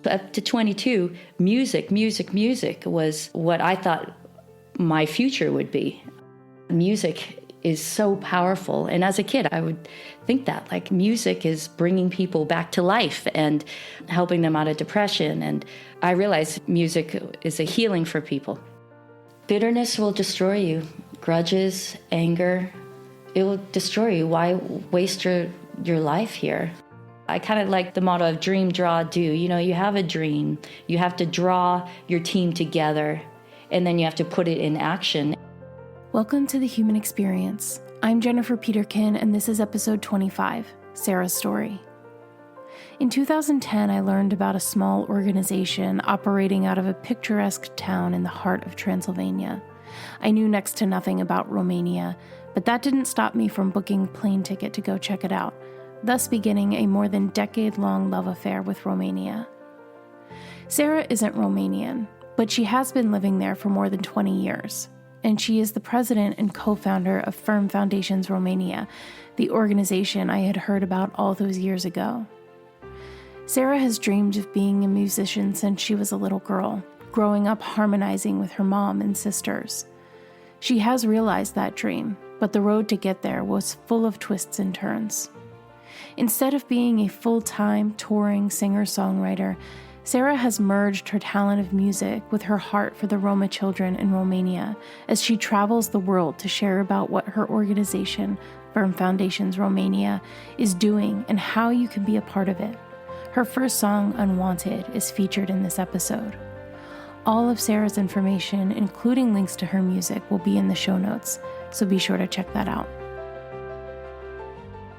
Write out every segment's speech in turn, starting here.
Up to 22, music was what I thought my future would be. Music is so powerful. And as a kid, I would think that, like, music is bringing people back to life and helping them out of depression. And I realized music is a healing for people. Bitterness will destroy you. Grudges, anger, it will destroy you. Why waste your life here? I kind of like the motto of dream, draw, do. You have a dream. You have to draw your team together, and then you have to put it in action. Welcome to The Human Experience. I'm Jennifer Peterkin, and this is episode 25, Sarah's Story. In 2010, I learned about a small organization operating out of a picturesque town in the heart of Transylvania. I knew next to nothing about Romania, but that didn't stop me from booking a plane ticket to go check it out, thus beginning a more than decade-long love affair with Romania. Sarah isn't Romanian, but she has been living there for more than 20 years, and she is the president and co-founder of Firm Foundations Romania, the organization I had heard about all those years ago. Sarah has dreamed of being a musician since she was a little girl, growing up harmonizing with her mom and sisters. She has realized that dream, but the road to get there was full of twists and turns. Instead of being a full-time touring singer-songwriter, Sarah has merged her talent of music with her heart for the Roma children in Romania as she travels the world to share about what her organization, Firm Foundations Romania, is doing and how you can be a part of it. Her first song, Unwanted, is featured in this episode. All of Sarah's information, including links to her music, will be in the show notes, so be sure to check that out.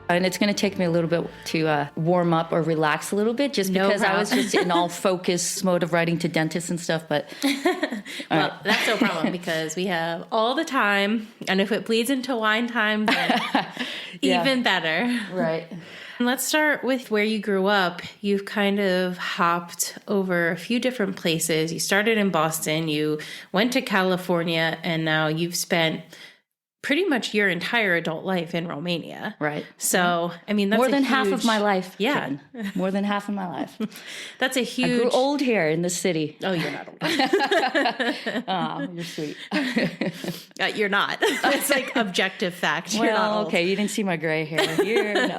And it's going to take me a little bit to warm up or relax a little bit, just because I was just in all focus mode of writing to dentists and stuff. But well, that's no problem because we have all the time. And if it bleeds into wine time, then even better. Right. Let's start with where you grew up. You've kind of hopped over a few different places. You started in Boston, you went to California, and now you've spent pretty much your entire adult life in Romania. Right. So, I mean, that's more than half of my life. Yeah. Jen. More than half of my life. That's a huge... I grew old here in the city. Oh, you're not old. Oh, you're sweet. You're not. It's like objective fact. You're not old. Okay. You didn't see my gray hair. No.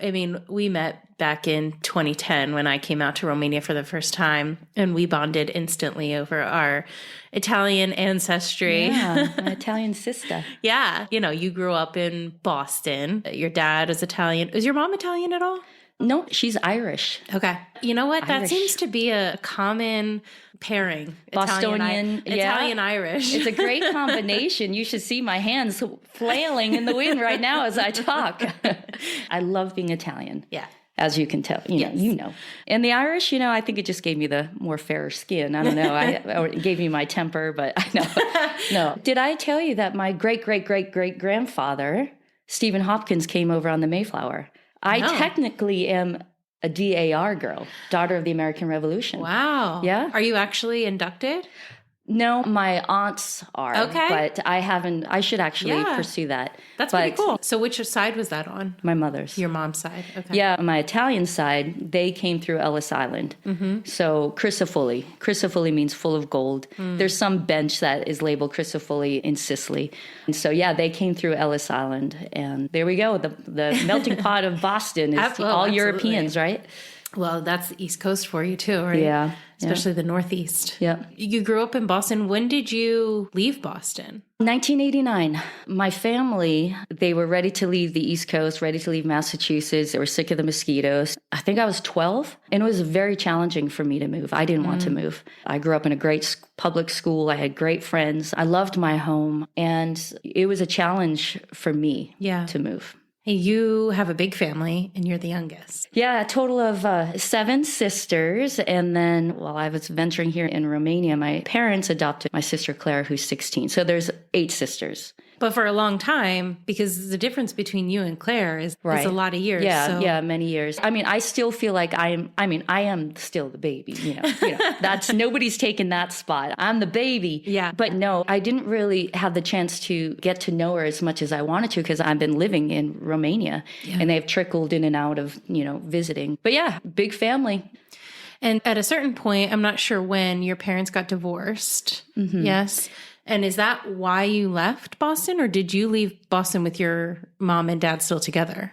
I mean, we met back in 2010 when I came out to Romania for the first time, and we bonded instantly over our Italian ancestry. Yeah, my Italian sister. Yeah. You grew up in Boston. Your dad is Italian. Is your mom Italian at all? No, she's Irish. Okay. You know what? That Irish. seems to be a common pairing. Bostonian, Italian-Irish. It's a great combination. You should see my hands flailing in the wind right now as I talk. I love being Italian. Yeah. As you can tell, you know. And the Irish, I think it just gave me the more fairer skin. I don't know. Or it gave me my temper, but I know. No. Did I tell you that my great-great-great-great-grandfather, Stephen Hopkins, came over on the Mayflower? I technically am a DAR girl, daughter of the American Revolution. Wow. Yeah. Are you actually inducted? No, my aunts are. Okay. But I haven't. I should actually pursue that. That's pretty cool. So which side was that on? My mother's. Your mom's side. Okay. Yeah, my Italian side, they came through Ellis Island. Mm-hmm. So Crisafulli. Crisafulli means full of gold. There's some bench that is labeled Crisafulli in Sicily. And so, they came through Ellis Island. And there we go. The melting pot of Boston is all Europeans, right? Well, that's the East Coast for you too, right? Yeah. Especially the Northeast. Yeah. You grew up in Boston. When did you leave Boston? 1989. My family, they were ready to leave the East Coast, ready to leave Massachusetts. They were sick of the mosquitoes. I think I was 12, and it was very challenging for me to move. I didn't want to move. I grew up in a great public school. I had great friends. I loved my home, and it was a challenge for me to move. Hey, you have a big family, and you're the youngest. Yeah, a total of 7 sisters. And then while I was venturing here in Romania, my parents adopted my sister Claire, who's 16. So there's 8 sisters. But for a long time, because the difference between you and Claire is a lot of years. Yeah, many years. I mean, I still feel like I am still the baby, That's nobody's taken that spot. I'm the baby. Yeah. But no, I didn't really have the chance to get to know her as much as I wanted to because I've been living in Romania and they've trickled in and out of, visiting. But yeah, big family. And at a certain point, I'm not sure when, your parents got divorced. Yes. And is that why you left Boston, or did you leave Boston with your mom and dad still together?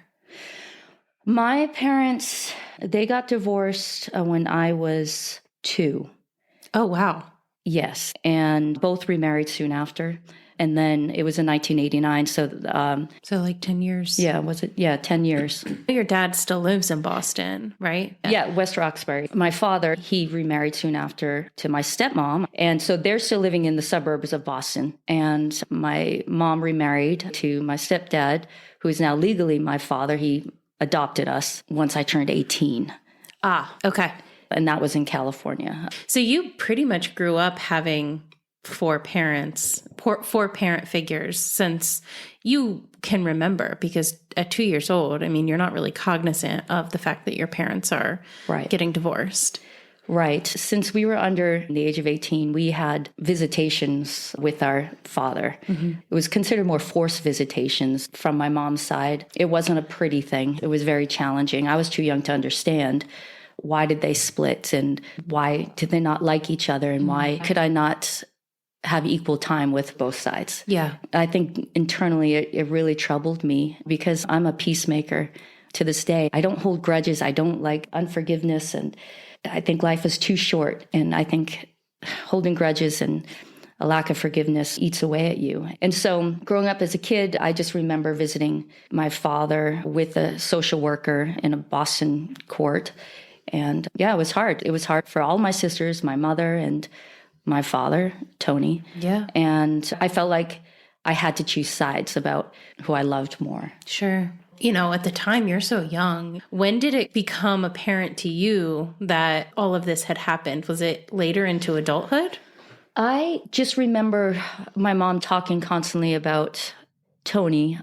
My parents, they got divorced when I was 2. Oh, wow. Yes. And both remarried soon after. And then it was in 1989. So like 10 years. Yeah, was it? Yeah, 10 years. Your dad still lives in Boston, right? Yeah, West Roxbury. My father, he remarried soon after to my stepmom. And so they're still living in the suburbs of Boston. And my mom remarried to my stepdad, who is now legally my father. He adopted us once I turned 18. Ah, okay. And that was in California. So you pretty much grew up having 4 parent figures since you can remember, because at 2 years old, I mean, you're not really cognizant of the fact that your parents are getting divorced. Right. Since we were under the age of 18, we had visitations with our father. It was considered more forced visitations from my mom's side. It wasn't a pretty thing. It was very challenging. I was too young to understand. Why did they split, and why did they not like each other, and why could I not have equal time with both sides? Yeah. I think internally it really troubled me, because I'm a peacemaker to this day. I don't hold grudges. I don't like unforgiveness. And I think life is too short. And I think holding grudges and a lack of forgiveness eats away at you. And so growing up as a kid, I just remember visiting my father with a social worker in a Boston court. And yeah, it was hard. It was hard for all my sisters, my mother, and my father, Tony. Yeah. And I felt like I had to choose sides about who I loved more. Sure. You know, at the time, you're so young. When did it become apparent to you that all of this had happened? Was it later into adulthood? I just remember my mom talking constantly about Tony,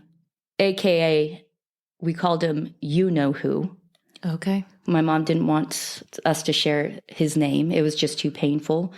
AKA, we called him You Know Who. Okay. My mom didn't want us to share his name. It was just too painful.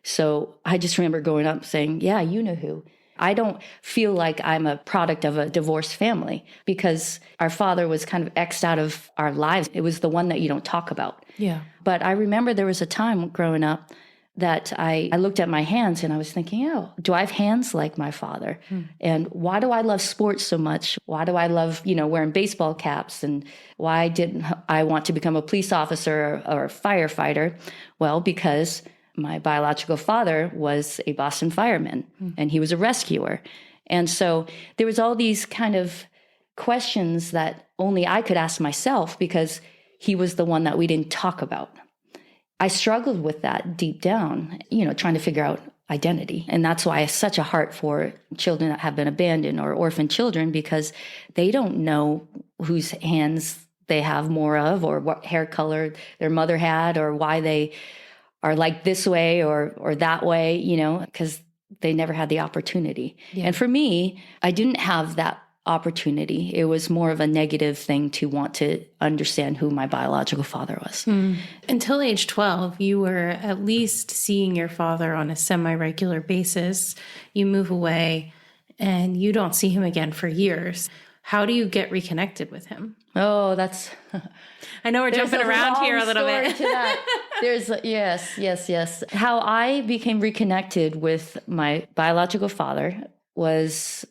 So I just remember growing up saying, yeah, you know who. I don't feel like I'm a product of a divorced family, because our father was kind of X'd out of our lives. It was the one that you don't talk about. Yeah. But I remember there was a time growing up that I looked at my hands and I was thinking, oh, do I have hands like my father? And why do I love sports so much? Why do I love, wearing baseball caps? And why didn't I want to become a police officer or a firefighter? Well, because my biological father was a Boston fireman and he was a rescuer. And so there was all these kind of questions that only I could ask myself, because he was the one that we didn't talk about. I struggled with that deep down, trying to figure out identity. And that's why I have such a heart for children that have been abandoned or orphan children, because they don't know whose hands they have more of, or what hair color their mother had, or why they are like this way or that way, because they never had the opportunity. Yeah. And for me, I didn't have that opportunity. It was more of a negative thing to want to understand who my biological father was. Until age 12, you were at least seeing your father on a semi-regular basis. You move away and you don't see him again for years. How do you get reconnected with him? Oh, that's... I know we're jumping around here a little bit. To that. There's, yes. How I became reconnected with my biological father was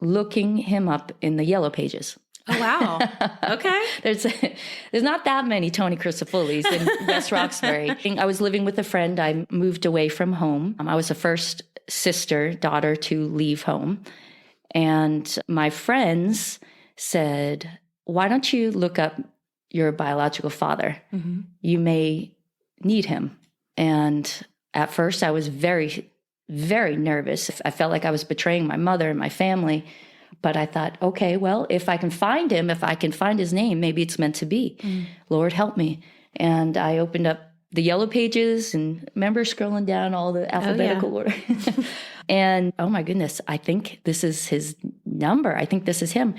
looking him up in the Yellow Pages. Oh, wow. Okay. There's not that many Tony Crucifolis in West Roxbury. I was living with a friend. I moved away from home. I was the first daughter to leave home. And my friends said, why don't you look up your biological father? Mm-hmm. You may need him. And at first I was very, very nervous. I felt like I was betraying my mother and my family. But I thought, okay, well, if I can find him, if I can find his name, maybe it's meant to be. Lord, help me. And I opened up the Yellow Pages and remember scrolling down all the alphabetical order. And oh my goodness, I think this is his number. I think this is him.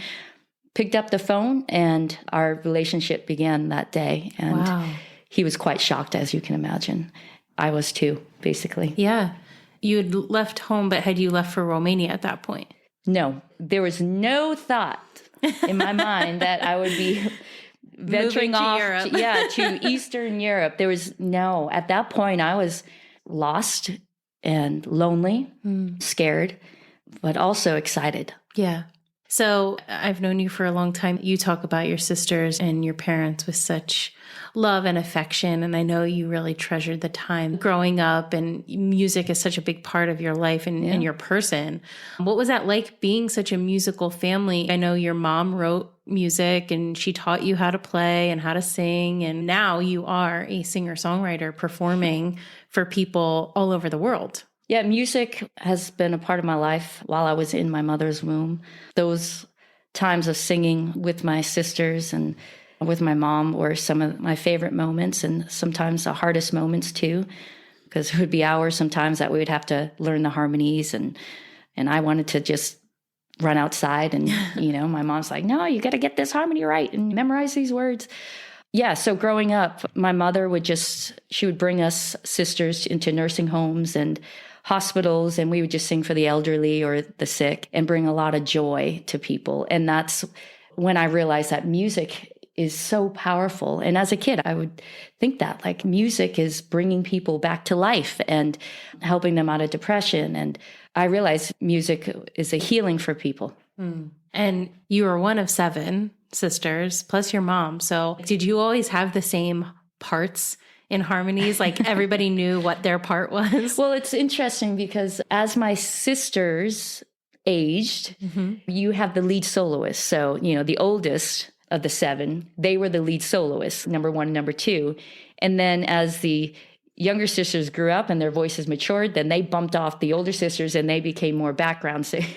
Picked up the phone and our relationship began that day. And he was quite shocked, as you can imagine. I was too, basically. Yeah. You had left home, but had you left for Romania at that point? No, there was no thought in my mind that I would be venturing to off Europe. to Eastern Europe. At that point I was lost and lonely, scared, but also excited. Yeah. So I've known you for a long time. You talk about your sisters and your parents with such love and affection. And I know you really treasured the time growing up, and music is such a big part of your life and your person. What was that like being such a musical family? I know your mom wrote music and she taught you how to play and how to sing. And now you are a singer-songwriter performing for people all over the world. Yeah, music has been a part of my life while I was in my mother's womb. Those times of singing with my sisters and with my mom were some of my favorite moments, and sometimes the hardest moments too, because it would be hours sometimes that we would have to learn the harmonies, and I wanted to just run outside and, my mom's like, no, you got to get this harmony right and memorize these words. Yeah, so growing up, my mother she would bring us sisters into nursing homes and hospitals, and we would just sing for the elderly or the sick and bring a lot of joy to people. And that's when I realized that music is so powerful. And as a kid, I would think that like music is bringing people back to life and helping them out of depression. And I realized music is a healing for people. And you were one of 7 sisters plus your mom. So did you always have the same parts in harmonies? Like everybody knew what their part was? Well, it's interesting because as my sisters aged, you have the lead soloist. So, the oldest of the 7, they were the lead soloists, number 1, number 2. And then as the younger sisters grew up and their voices matured, then they bumped off the older sisters and they became more background singers.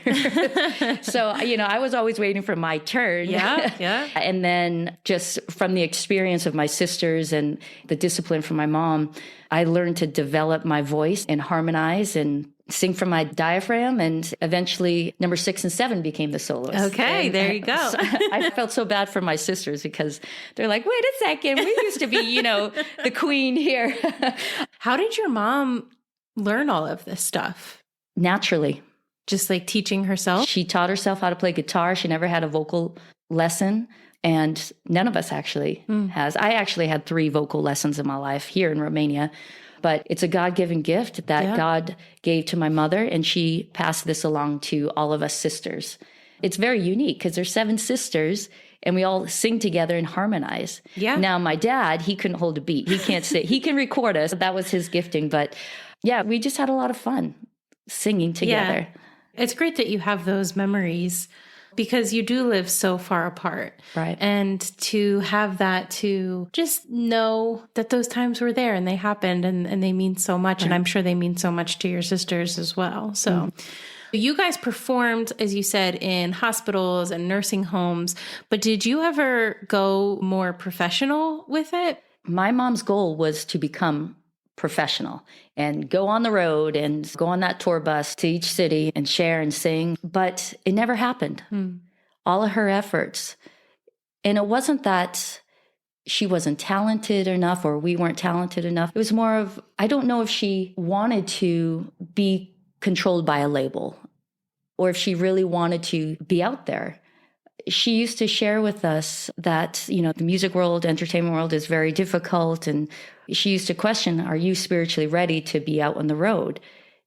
So, I was always waiting for my turn. Yeah. And then just from the experience of my sisters and the discipline from my mom, I learned to develop my voice and harmonize and sing from my diaphragm, and eventually number 6 and 7 became the soloists. Okay, and, there you go. So I felt so bad for my sisters because they're like, wait a second, we used to be, the queen here. How did your mom learn all of this stuff? Naturally. Just like teaching herself? She taught herself how to play guitar. She never had a vocal lesson. And none of us actually has. I actually had 3 vocal lessons in my life here in Romania. But it's a God-given gift that God gave to my mother, and she passed this along to all of us sisters. It's very unique because there's 7 sisters, and we all sing together and harmonize. Yeah. Now, my dad, he couldn't hold a beat. He can't sing. He can record us. That was his gifting. But yeah, we just had a lot of fun singing together. Yeah. It's great that you have those memories because you do live so far apart. Right. And to have that, to just know that those times were there and they happened and they mean so much. Right. And I'm sure they mean so much to your sisters as well. So you guys performed, as you said, in hospitals and nursing homes, but did you ever go more professional with it? My mom's goal was to become professional and go on the road and go on that tour bus to each city and share and sing. But it never happened. All of her efforts. And it wasn't that she wasn't talented enough or we weren't talented enough. It was more of, I don't know if she wanted to be controlled by a label or if she really wanted to be out there. She used to share with us that, the music world, entertainment world is very difficult. And she used to question, are you spiritually ready to be out on the road?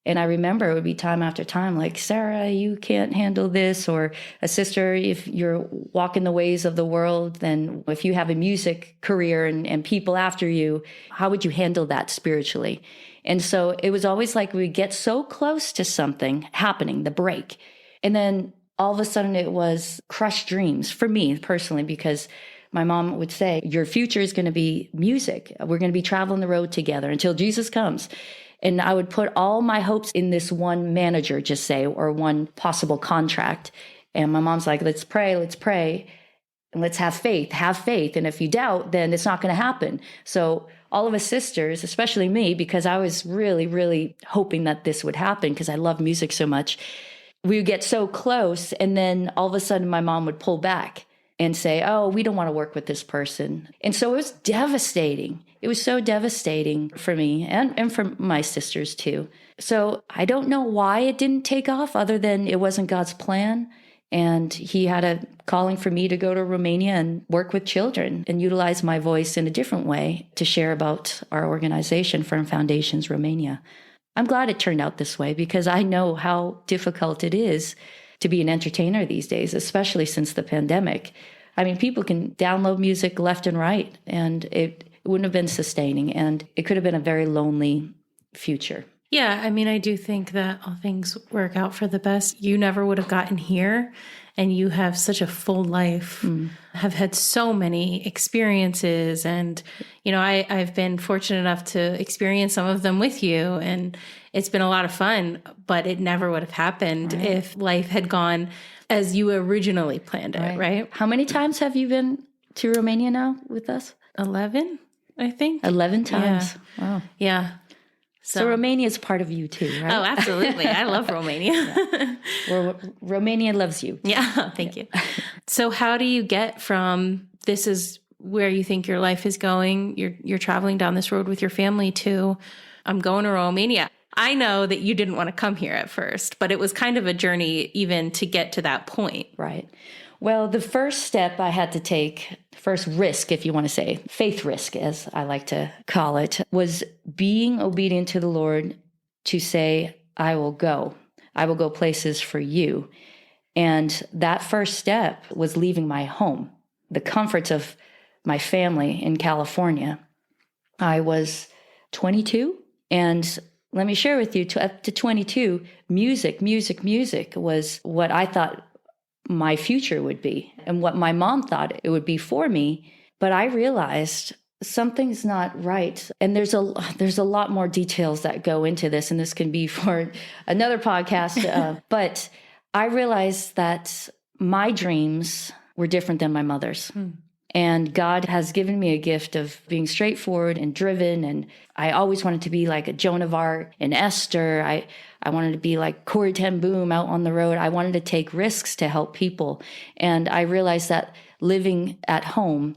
And I remember it would be time after time, like, Sarah, you can't handle this. Or a sister, if you're walking the ways of the world, then if you have a music career and people after you, how would you handle that spiritually? And so it was always like we get so close to something happening, the break. And then all of a sudden it was crushed dreams for me personally, because my mom would say, your future is going to be music. We're going to be traveling the road together until Jesus comes. And I would put all my hopes in this one manager, just say, or one possible contract. And my mom's like, let's pray, and let's have faith. And if you doubt, then it's not going to happen. So all of us sisters, especially me, because I was really, really hoping that this would happen because I love music so much, we would get so close, and then all of a sudden my mom would pull back and say, oh, we don't want to work with this person. And so it was devastating. It was so devastating for me and for my sisters too. So I don't know why it didn't take off other than it wasn't God's plan. And he had a calling for me to go to Romania and work with children and utilize my voice in a different way to share about our organization, Firm Foundations Romania. I'm glad it turned out this way because I know how difficult it is to be an entertainer these days, especially since the pandemic. I mean, people can download music left and right, and it wouldn't have been sustaining, and it could have been a very lonely future. Yeah, I mean, I do think that all things work out for the best. You never would have gotten here, and you have such a full life, have had so many experiences. And, I've been fortunate enough to experience some of them with you, and it's been a lot of fun, but it never would have happened if life had gone as you originally planned it, right? How many times have you been to Romania now with us? 11, I think. 11 times. Yeah. Wow. Yeah. So Romania is part of you too, right? Oh, absolutely. I love Romania. Well, Romania loves you. Yeah, thank you. So how do you get from this is where you think your life is going, you're traveling down this road with your family to I'm going to Romania? I know that you didn't want to come here at first, but it was kind of a journey even to get to that point. Right. Well, the first step I had to take, first risk, if you want to say, faith risk, as I like to call it, was being obedient to the Lord to say, I will go. I will go places for you. And that first step was leaving my home, the comforts of my family in California. I was 22, and let me share with you, up to 22, music was what I thought my future would be and what my mom thought it would be for me. But I realized something's not right. And there's a lot more details that go into this, and this can be for another podcast. But I realized that my dreams were different than my mother's. And God has given me a gift of being straightforward and driven. And I always wanted to be like a Joan of Arc and Esther. I wanted to be like Corrie ten Boom out on the road. I wanted to take risks to help people. And I realized that living at home,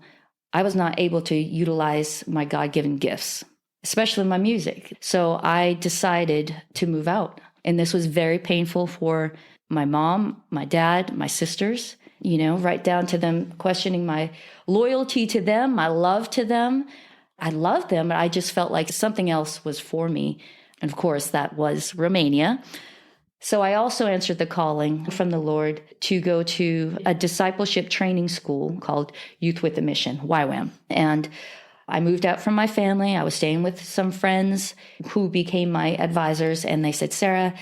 I was not able to utilize my God-given gifts, especially my music. So I decided to move out. And this was very painful for my mom, my dad, my sisters, right down to them questioning my loyalty to them, my love to them. I loved them, but I just felt like something else was for me. And of course, that was Romania. So I also answered the calling from the Lord to go to a discipleship training school called Youth with a Mission, YWAM. And I moved out from my family. I was staying with some friends who became my advisors. And they said, Sarah,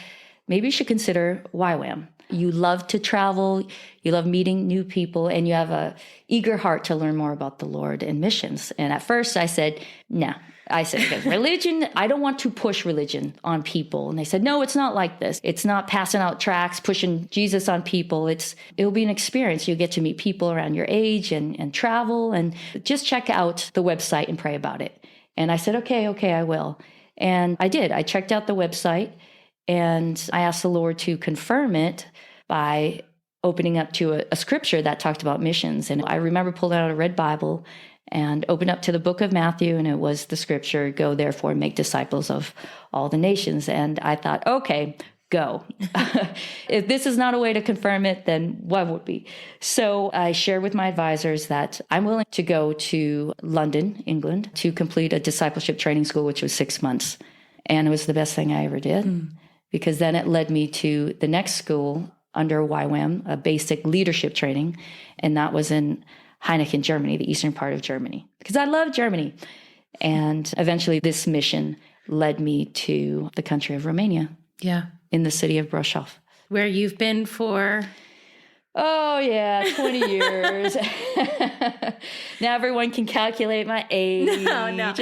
maybe you should consider YWAM. You love to travel, you love meeting new people, and you have a eager heart to learn more about the Lord and missions. And at first I said, no. I said, because religion, I don't want to push religion on people. And they said, no, it's not like this. It's not passing out tracts, pushing Jesus on people. It'll be an experience. You'll get to meet people around your age and travel, and just check out the website and pray about it. And I said, okay, I will. And I did. I checked out the website, and I asked the Lord to confirm it by opening up to a scripture that talked about missions. And I remember pulling out a red Bible and opened up to the book of Matthew, and it was the scripture, go therefore and make disciples of all the nations. And I thought, okay, go. If this is not a way to confirm it, then what would be? So I shared with my advisors that I'm willing to go to London, England, to complete a discipleship training school, which was 6 months. And it was the best thing I ever did. Because then it led me to the next school under YWAM, a basic leadership training, and that was in Heineken, Germany, the eastern part of Germany, because I love Germany. And eventually this mission led me to the country of Romania. Yeah. In the city of Brasov. Where you've been for... Oh, yeah, 20 years. Now everyone can calculate my age. No.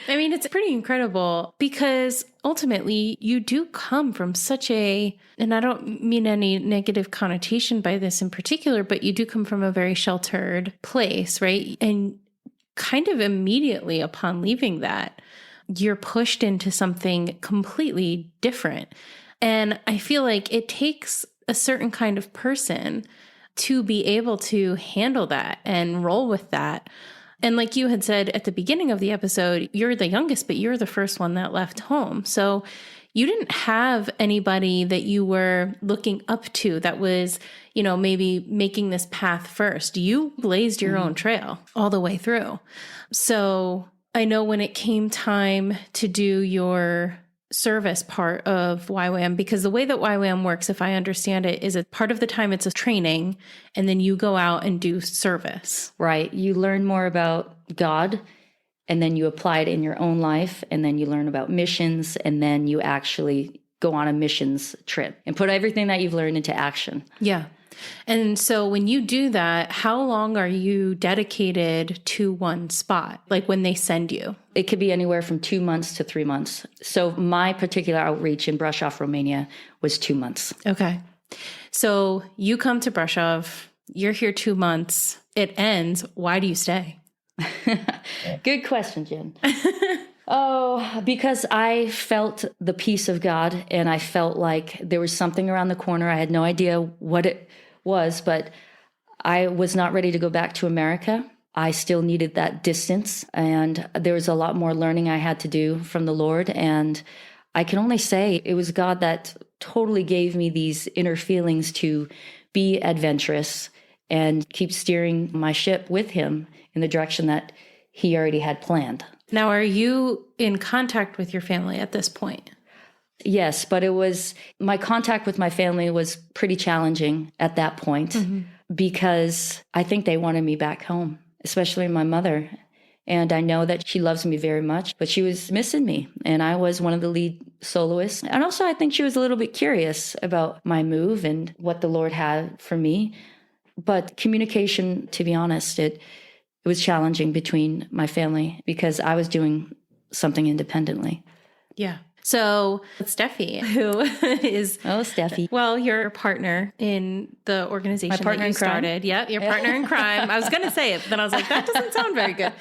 I mean, it's pretty incredible because ultimately you do come from such and I don't mean any negative connotation by this in particular, but you do come from a very sheltered place, right? And kind of immediately upon leaving that, you're pushed into something completely different. And I feel like it takes a certain kind of person to be able to handle that and roll with that. And like you had said at the beginning of the episode, you're the youngest, but you're the first one that left home. So you didn't have anybody that you were looking up to that was, maybe making this path first. You blazed your own trail all the way through. So I know when it came time to do your service part of YWAM, because the way that YWAM works, if I understand it, is a part of the time it's a training and then you go out and do service. Right. You learn more about God and then you apply it in your own life, and then you learn about missions, and then you actually go on a missions trip and put everything that you've learned into action. Yeah. And so when you do that, how long are you dedicated to one spot? Like when they send you? It could be anywhere from 2 months to 3 months. So my particular outreach in Brasov, Romania was 2 months. Okay. So you come to Brasov, you're here 2 months, it ends. Why do you stay? Good question, Jen. Because I felt the peace of God, and I felt like there was something around the corner. I had no idea what it was, but I was not ready to go back to America. I still needed that distance, and there was a lot more learning I had to do from the Lord. And I can only say it was God that totally gave me these inner feelings to be adventurous and keep steering my ship with him in the direction that he already had planned. Now, are you in contact with your family at this point? Yes, but my contact with my family was pretty challenging at that point because I think they wanted me back home, especially my mother. And I know that she loves me very much, but she was missing me. And I was one of the lead soloists. And also, I think she was a little bit curious about my move and what the Lord had for me. But communication, to be honest, it was challenging between my family because I was doing something independently. Yeah. So Steffi, who is... Oh, Steffi. Well, your partner in the organization that you started. Yeah, your partner in crime. I was going to say it, but then I was like, that doesn't sound very good.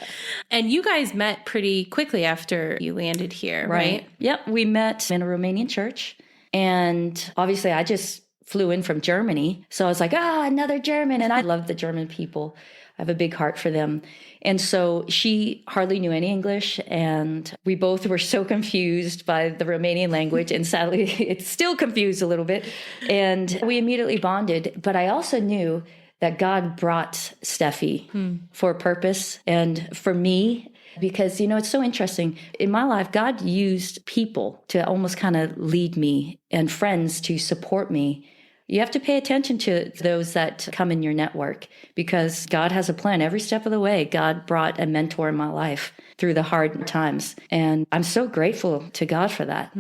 And you guys met pretty quickly after you landed here, right? Yep. We met in a Romanian church. And obviously, I just flew in from Germany. So I was like, another German. And I love the German people. I have a big heart for them. And so she hardly knew any English, and we both were so confused by the Romanian language, and sadly, it's still confused a little bit. And we immediately bonded. But I also knew that God brought Steffi for a purpose and for me, because, it's so interesting. In my life, God used people to almost kind of lead me and friends to support me. You have to pay attention to those that come in your network because God has a plan every step of the way. God brought a mentor in my life through the hard times. And I'm so grateful to God for that.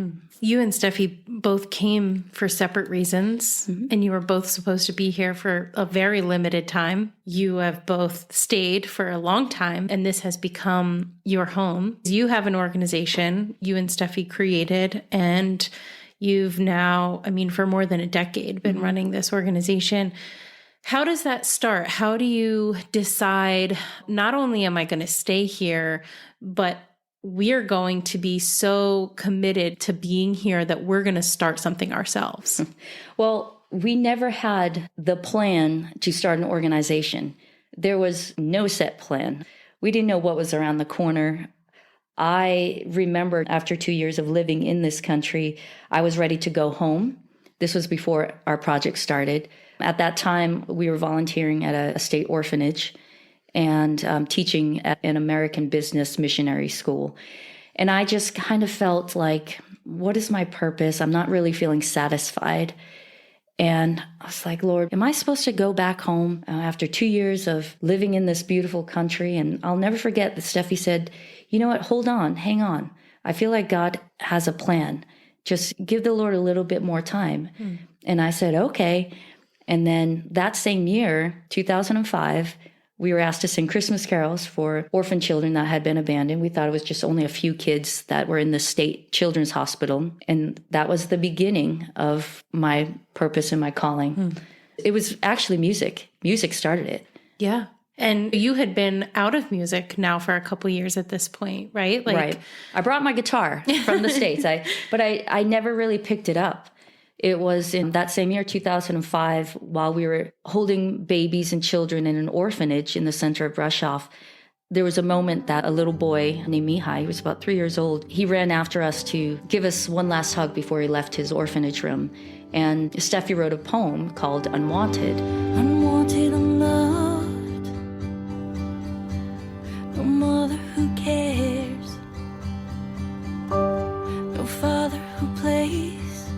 You and Steffi both came for separate reasons, and you were both supposed to be here for a very limited time. You have both stayed for a long time, and this has become your home. You have an organization you and Steffi created, and you've now, for more than a decade, been running this organization. How does that start? How do you decide, not only am I going to stay here, but we're going to be so committed to being here that we're going to start something ourselves? Well, we never had the plan to start an organization. There was no set plan. We didn't know what was around the corner. I remember after 2 years of living in this country, I was ready to go home. This was before our project started. At that time, we were volunteering at a state orphanage and teaching at an American business missionary school. And I just kind of felt like, what is my purpose? I'm not really feeling satisfied. And I was like, Lord, am I supposed to go back home after 2 years of living in this beautiful country? And I'll never forget that Steffi said, you know what, hold on, hang on. I feel like God has a plan. Just give the Lord a little bit more time. And I said, okay. And then that same year, 2005, we were asked to sing Christmas carols for orphan children that had been abandoned. We thought it was just only a few kids that were in the state children's hospital. And that was the beginning of my purpose and my calling. It was actually music. Music started it. Yeah. And you had been out of music now for a couple years at this point, right? Right. I brought my guitar from the States, but I never really picked it up. It was in that same year, 2005, while we were holding babies and children in an orphanage in the center of Brasov, There was a moment that a little boy named Mihai, he was about 3 years old, he ran after us to give us one last hug before he left his orphanage room. And Steffi wrote a poem called Unwanted. Unwanted, unloved, no mother who cares, no father who plays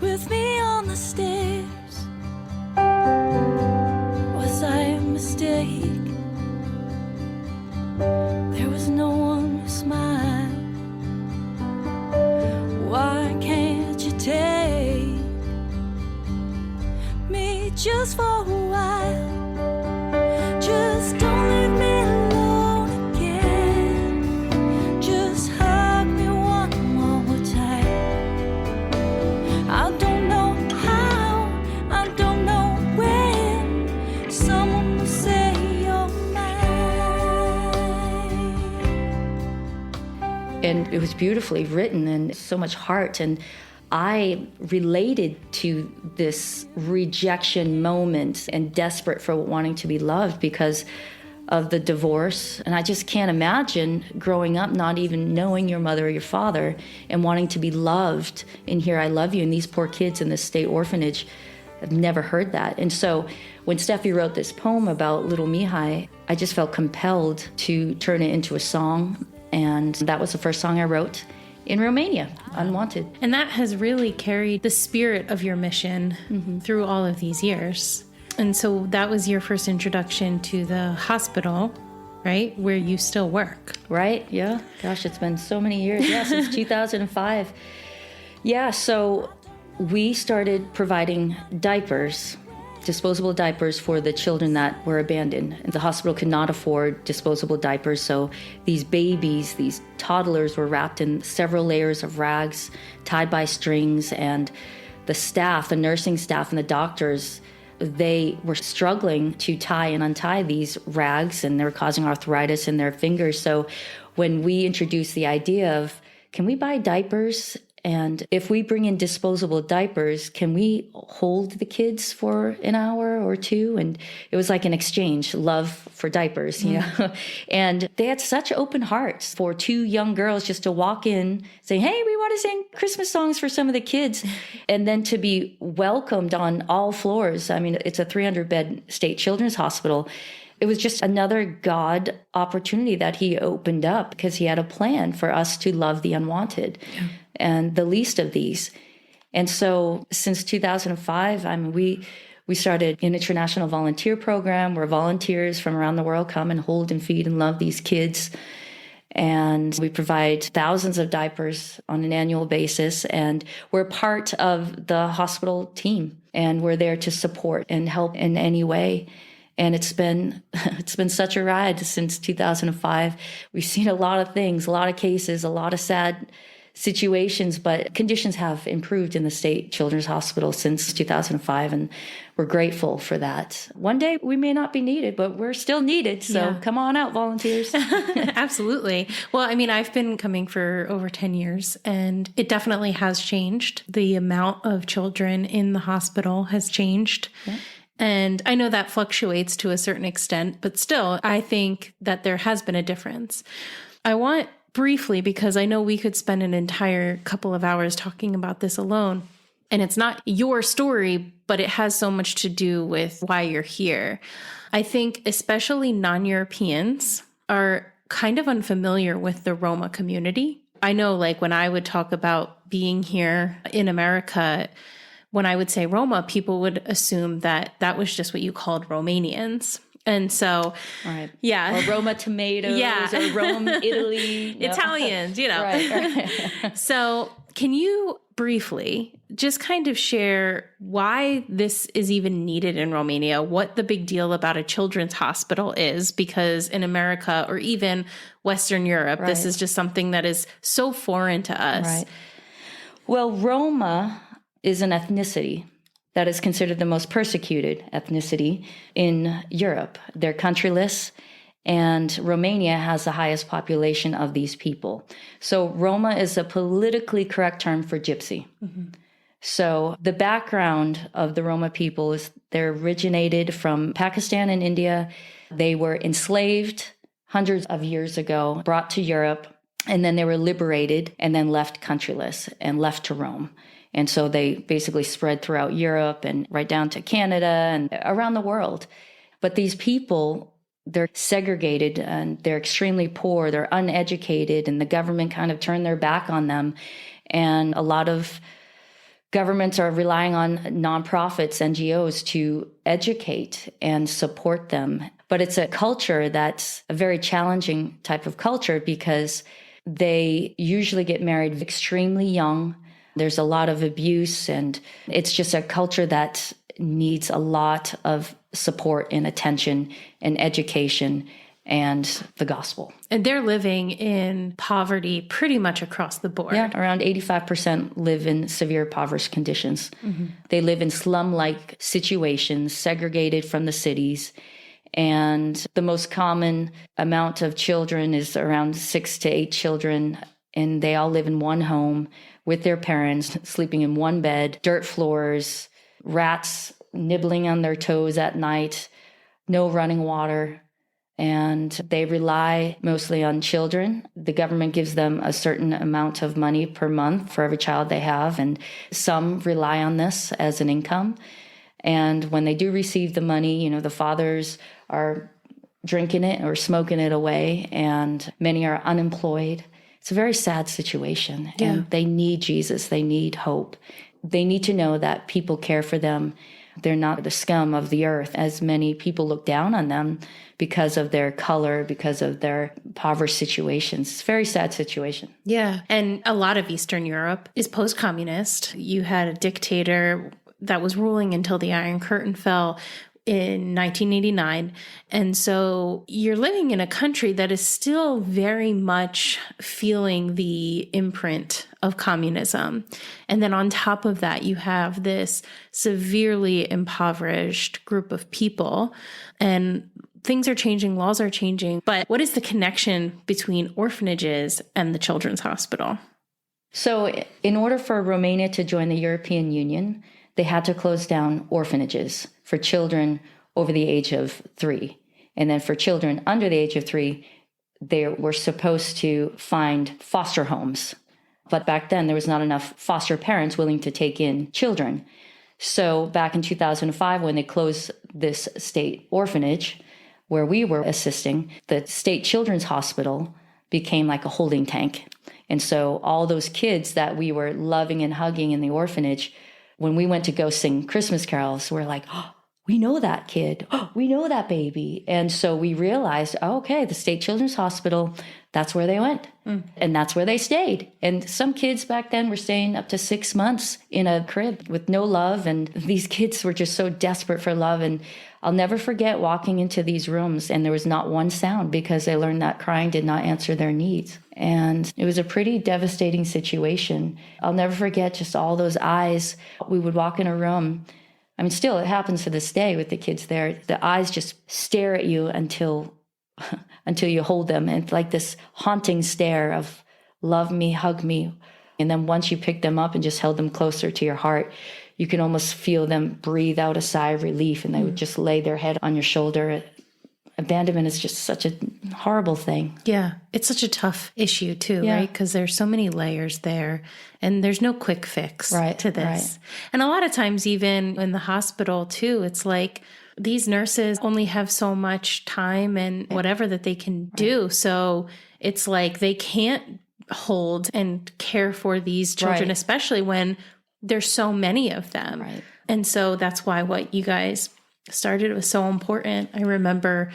with me on the stairs. Was I a mistake? There was no one to smile. Why can't you take me just for a while? Just don't leave me alone again. Just hug me one more time. I don't know how, I don't know when someone will say you're mine. And it was beautifully written and so much heart. And I related to this rejection moment and desperate for wanting to be loved because of the divorce. And I just can't imagine growing up not even knowing your mother or your father and wanting to be loved and hear I love you. And these poor kids in this state orphanage have never heard that. And so when Steffi wrote this poem about little Mihai, I just felt compelled to turn it into a song. And that was the first song I wrote in Romania, Unwanted. And that has really carried the spirit of your mission through all of these years. And so that was your first introduction to the hospital, right? Where you still work. Right, yeah. Gosh, it's been so many years. Yeah, since 2005. Yeah, so we started providing diapers, disposable diapers for the children that were abandoned. And the hospital could not afford disposable diapers, so these babies, these toddlers were wrapped in several layers of rags, tied by strings, and the staff, the nursing staff and the doctors, they were struggling to tie and untie these rags, and they were causing arthritis in their fingers. So when we introduced the idea of, can we buy diapers? And if we bring in disposable diapers, can we hold the kids for an hour or two? And it was like an exchange, love for diapers, you know? And they had such open hearts for two young girls just to walk in saying, hey, we want to sing Christmas songs for some of the kids. And then to be welcomed on all floors. I mean, it's a 300-bed state children's hospital. It was just another God opportunity that he opened up because he had a plan for us to love the unwanted. Yeah. And the least of these. And so since 2005, I mean, we started an international volunteer program where volunteers from around the world come and hold and feed and love these kids. And we provide thousands of diapers on an annual basis. And we're part of the hospital team. And we're there to support and help in any way. And it's been such a ride since 2005. We've seen a lot of things, a lot of cases, a lot of sad situations, but conditions have improved in the state children's hospital since 2005, and we're grateful for that. One day we may not be needed, but we're still needed, so Come on out, volunteers. Absolutely. Well, I mean, I've been coming for over 10 years, and it definitely has changed. The amount of children in the hospital has changed. Yeah. And I know that fluctuates to a certain extent, but still, I think that there has been a difference. I want briefly, because I know we could spend an entire couple of hours talking about this alone. And it's not your story, but it has so much to do with why you're here. I think especially non-Europeans are kind of unfamiliar with the Roma community. I know, like, when I would talk about being here in America, when I would say Roma, people would assume that that was just what you called Romanians. And so, right. Yeah. Or Roma tomatoes, or Rome, Italy. Italians, you know. Right. So can you briefly just kind of share why this is even needed in Romania, what the big deal about a children's hospital is? Because in America or even Western Europe, this is just something that is so foreign to us. Right. Well, Roma is an ethnicity that is considered the most persecuted ethnicity in Europe. They're countryless, and Romania has the highest population of these people. So Roma is a politically correct term for gypsy. Mm-hmm. So the background of the Roma people is they're originated from Pakistan and India. They were enslaved hundreds of years ago, brought to Europe, and then they were liberated and then left countryless and left to roam. And so they basically spread throughout Europe and right down to Canada and around the world. But these people, they're segregated and they're extremely poor. They're uneducated, and the government kind of turned their back on them. And a lot of governments are relying on nonprofits, NGOs, to educate and support them. But it's a culture that's a very challenging type of culture because they usually get married extremely young. There's a lot of abuse, and it's just a culture that needs a lot of support and attention and education and the gospel. And they're living in poverty pretty much across the board. Yeah, around 85% live in severe impoverished conditions. Mm-hmm. They live in slum-like situations, segregated from the cities. And the most common amount of children is around 6 to 8 children, and they all live in one home with their parents, sleeping in one bed, dirt floors, rats nibbling on their toes at night, no running water. And they rely mostly on children. The government gives them a certain amount of money per month for every child they have, and some rely on this as an income. And when they do receive the money, the fathers are drinking it or smoking it away, and many are unemployed. It's a very sad situation. Yeah. And they need Jesus. They need hope. They need to know that people care for them. They're not the scum of the earth, as many people look down on them because of their color, because of their impoverished situations. It's a very sad situation. Yeah. And a lot of Eastern Europe is post-communist. You had a dictator that was ruling until the Iron Curtain fell in 1989. And so you're living in a country that is still very much feeling the imprint of communism. And then on top of that, you have this severely impoverished group of people, and things are changing, laws are changing. But what is the connection between orphanages and the Children's Hospital? So in order for Romania to join the European Union, they had to close down orphanages for children over the age of 3. And then for children under the age of 3, they were supposed to find foster homes. But back then, there was not enough foster parents willing to take in children. So back in 2005, when they closed this state orphanage where we were assisting, the state children's hospital became like a holding tank. And so all those kids that we were loving and hugging in the orphanage, when we went to go sing Christmas carols, we're like, oh, we know that kid. Oh, we know that baby. And so we realized, okay, the State Children's Hospital, that's where they went. And that's where they stayed. And some kids back then were staying up to 6 months in a crib with no love. And these kids were just so desperate for love. And I'll never forget walking into these rooms, and there was not one sound because they learned that crying did not answer their needs. And it was a pretty devastating situation. I'll never forget just all those eyes. We would walk in a room. I mean, still, it happens to this day with the kids there. The eyes just stare at you until you hold them. And it's like this haunting stare of love me, hug me. And then once you pick them up and just held them closer to your heart, you can almost feel them breathe out a sigh of relief, and they would just lay their head on your shoulder. Abandonment is just such a horrible thing. Yeah, it's such a tough issue too, right? Because there's so many layers there, and there's no quick fix to this. Right. And a lot of times, even in the hospital too, it's like these nurses only have so much time and whatever that they can do. So it's like they can't hold and care for these children, especially when there's so many of them. Right. And so that's why what you guys started was so important. I remember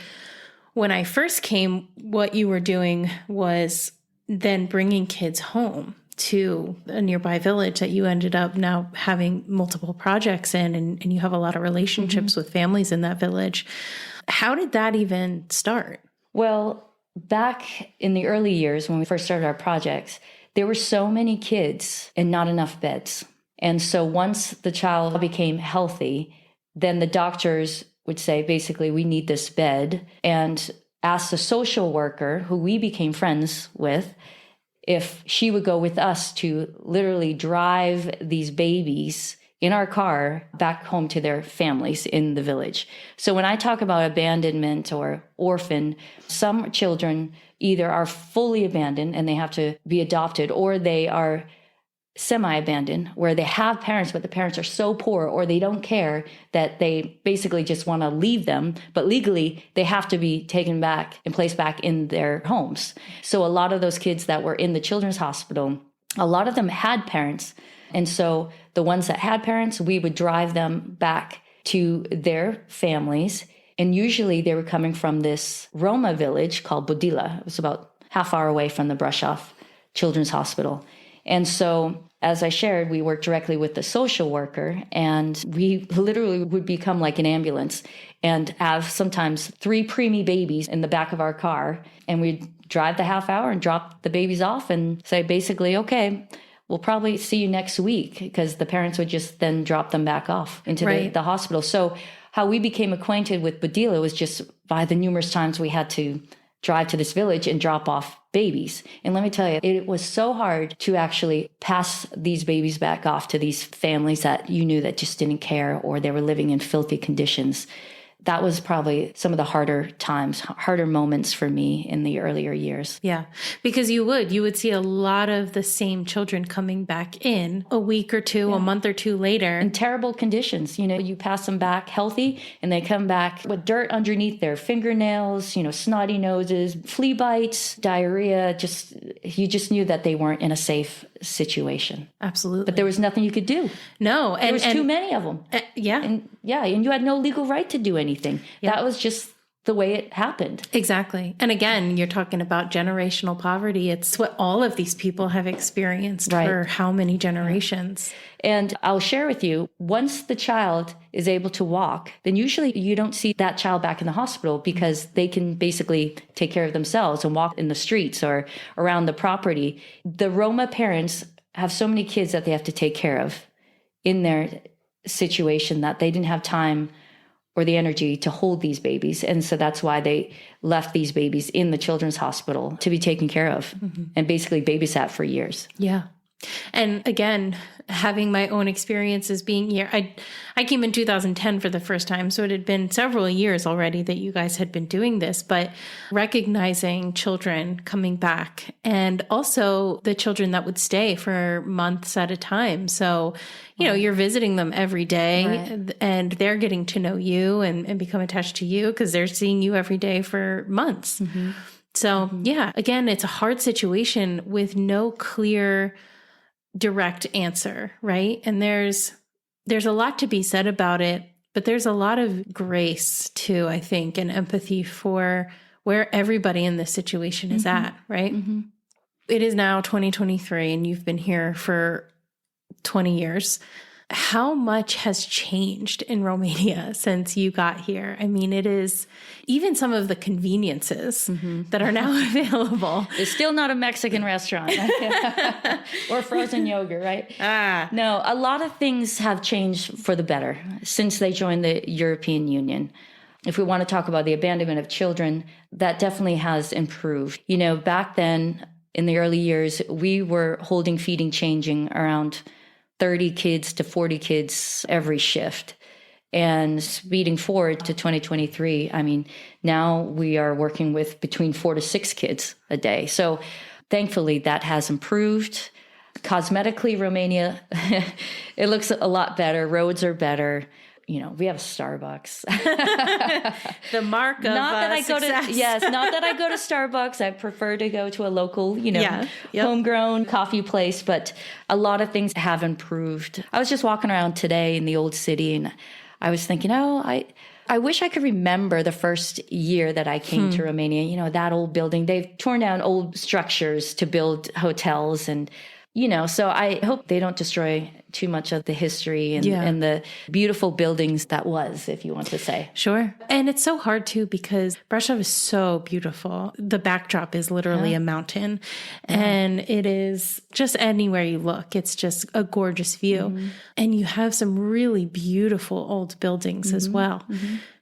when I first came, what you were doing was then bringing kids home to a nearby village that you ended up now having multiple projects in, and you have a lot of relationships with families in that village. How did that even start? Well, back in the early years when we first started our projects, there were so many kids and not enough beds. And so once the child became healthy, then the doctors would say, basically, we need this bed, and ask the social worker, who we became friends with, if she would go with us to literally drive these babies in our car back home to their families in the village. So when I talk about abandonment or orphan, some children either are fully abandoned and they have to be adopted, or they are semi-abandoned, where they have parents, but the parents are so poor or they don't care that they basically just want to leave them. But legally, they have to be taken back and placed back in their homes. So a lot of those kids that were in the children's hospital, a lot of them had parents. And so the ones that had parents, we would drive them back to their families. And usually they were coming from this Roma village called Budila. It was about half hour away from the Brasov Children's Hospital. And so, as I shared, we worked directly with the social worker, and we literally would become like an ambulance and have sometimes 3 preemie babies in the back of our car. And we'd drive the half hour and drop the babies off and say, basically, okay, we'll probably see you next week, because the parents would just then drop them back off into the hospital. So how we became acquainted with Budila was just by the numerous times we had to drive to this village and drop off babies. And let me tell you, it was so hard to actually pass these babies back off to these families that you knew that just didn't care, or they were living in filthy conditions. That was probably some of the harder times, harder moments for me in the earlier years. Yeah, because you would see a lot of the same children coming back in a week or two, a month or two later. In terrible conditions. You know, you pass them back healthy and they come back with dirt underneath their fingernails, you know, snotty noses, flea bites, diarrhea. You just knew that they weren't in a safe situation. Absolutely. But there was nothing you could do. No. There was too many of them. Yeah. And you had no legal right to do anything. Yeah. That was just the way it happened. Exactly. And again, you're talking about generational poverty. It's what all of these people have experienced for how many generations. And I'll share with you, once the child is able to walk, then usually you don't see that child back in the hospital, because they can basically take care of themselves and walk in the streets or around the property. The Roma parents have so many kids that they have to take care of in their situation that they didn't have time or the energy to hold these babies. And so that's why they left these babies in the children's hospital to be taken care of and basically babysat for years. Yeah. And again, having my own experiences being here, I came in 2010 for the first time. So it had been several years already that you guys had been doing this, but recognizing children coming back, and also the children that would stay for months at a time. So, you know, you're visiting them every day and they're getting to know you and become attached to you because they're seeing you every day for months. So yeah, again, it's a hard situation with no clear direct answer, right? And there's a lot to be said about it, but there's a lot of grace too, I think, and empathy for where everybody in this situation is at, right? It is now 2023 and you've been here for 20 years. How much has changed in Romania since you got here? I mean, it is even some of the conveniences that are now available. It's still not a Mexican restaurant or frozen yogurt, right? No, a lot of things have changed for the better since they joined the European Union. If we want to talk about the abandonment of children, that definitely has improved. You know, back then in the early years, we were holding, feeding, changing around 30 kids to 40 kids every shift. And speeding forward to 2023, I mean, now we are working with between 4 to 6 kids a day. So thankfully that has improved. Cosmetically, Romania, it looks a lot better. Roads are better. You know, we have a Starbucks. The mark of success. Not that I go to Starbucks. I prefer to go to a local, homegrown coffee place. But a lot of things have improved. I was just walking around today in the old city, and I was thinking, I wish I could remember the first year that I came to Romania. You know, that old building. They've torn down old structures to build hotels, and so I hope they don't destroy too much of the history and the beautiful buildings that was, if you want to say. Sure. And it's so hard too, because Brasov is so beautiful. The backdrop is literally a mountain, and it is just anywhere you look, it's just a gorgeous view. And you have some really beautiful old buildings as well.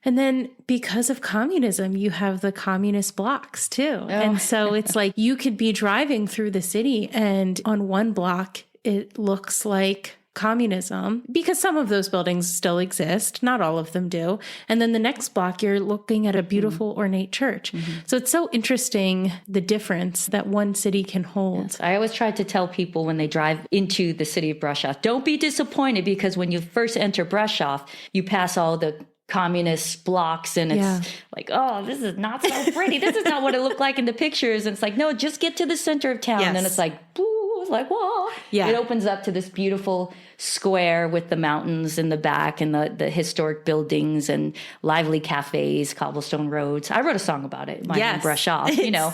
And then because of communism, you have the communist blocks too. And so it's like you could be driving through the city and on one block, it looks like communism because some of those buildings still exist. Not all of them do. And then the next block, you're looking at a beautiful ornate church. So it's so interesting, the difference that one city can hold. Yes. I always try to tell people when they drive into the city of Brasov, don't be disappointed because when you first enter Brasov, you pass all the communist blocks and it's like, oh, this is not so pretty. This is not what it looked like in the pictures. And it's like, no, just get to the center of town. And it's like, boo. Like, whoa. It opens up to this beautiful square with the mountains in the back and the historic buildings and lively cafes, cobblestone roads. I wrote a song about it. My name, Brush Off, you know.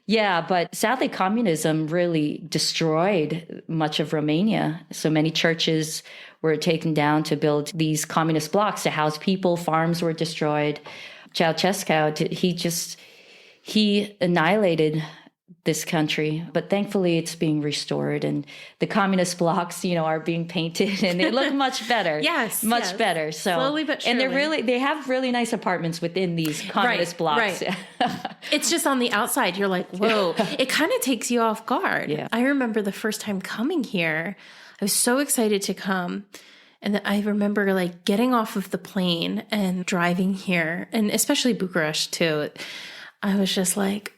Yeah, but sadly, communism really destroyed much of Romania. So many churches were taken down to build these communist blocks to house people. Farms were destroyed. Ceausescu, he annihilated this country, but thankfully it's being restored and the communist blocks, you know, are being painted and they look much better. Much better. So slowly but surely. And they have really nice apartments within these communist blocks. It's just on the outside. You're like, whoa, it kind of takes you off guard. I remember the first time coming here, I was so excited to come. And I remember like getting off of the plane and driving here, and especially Bucharest too. I was just like,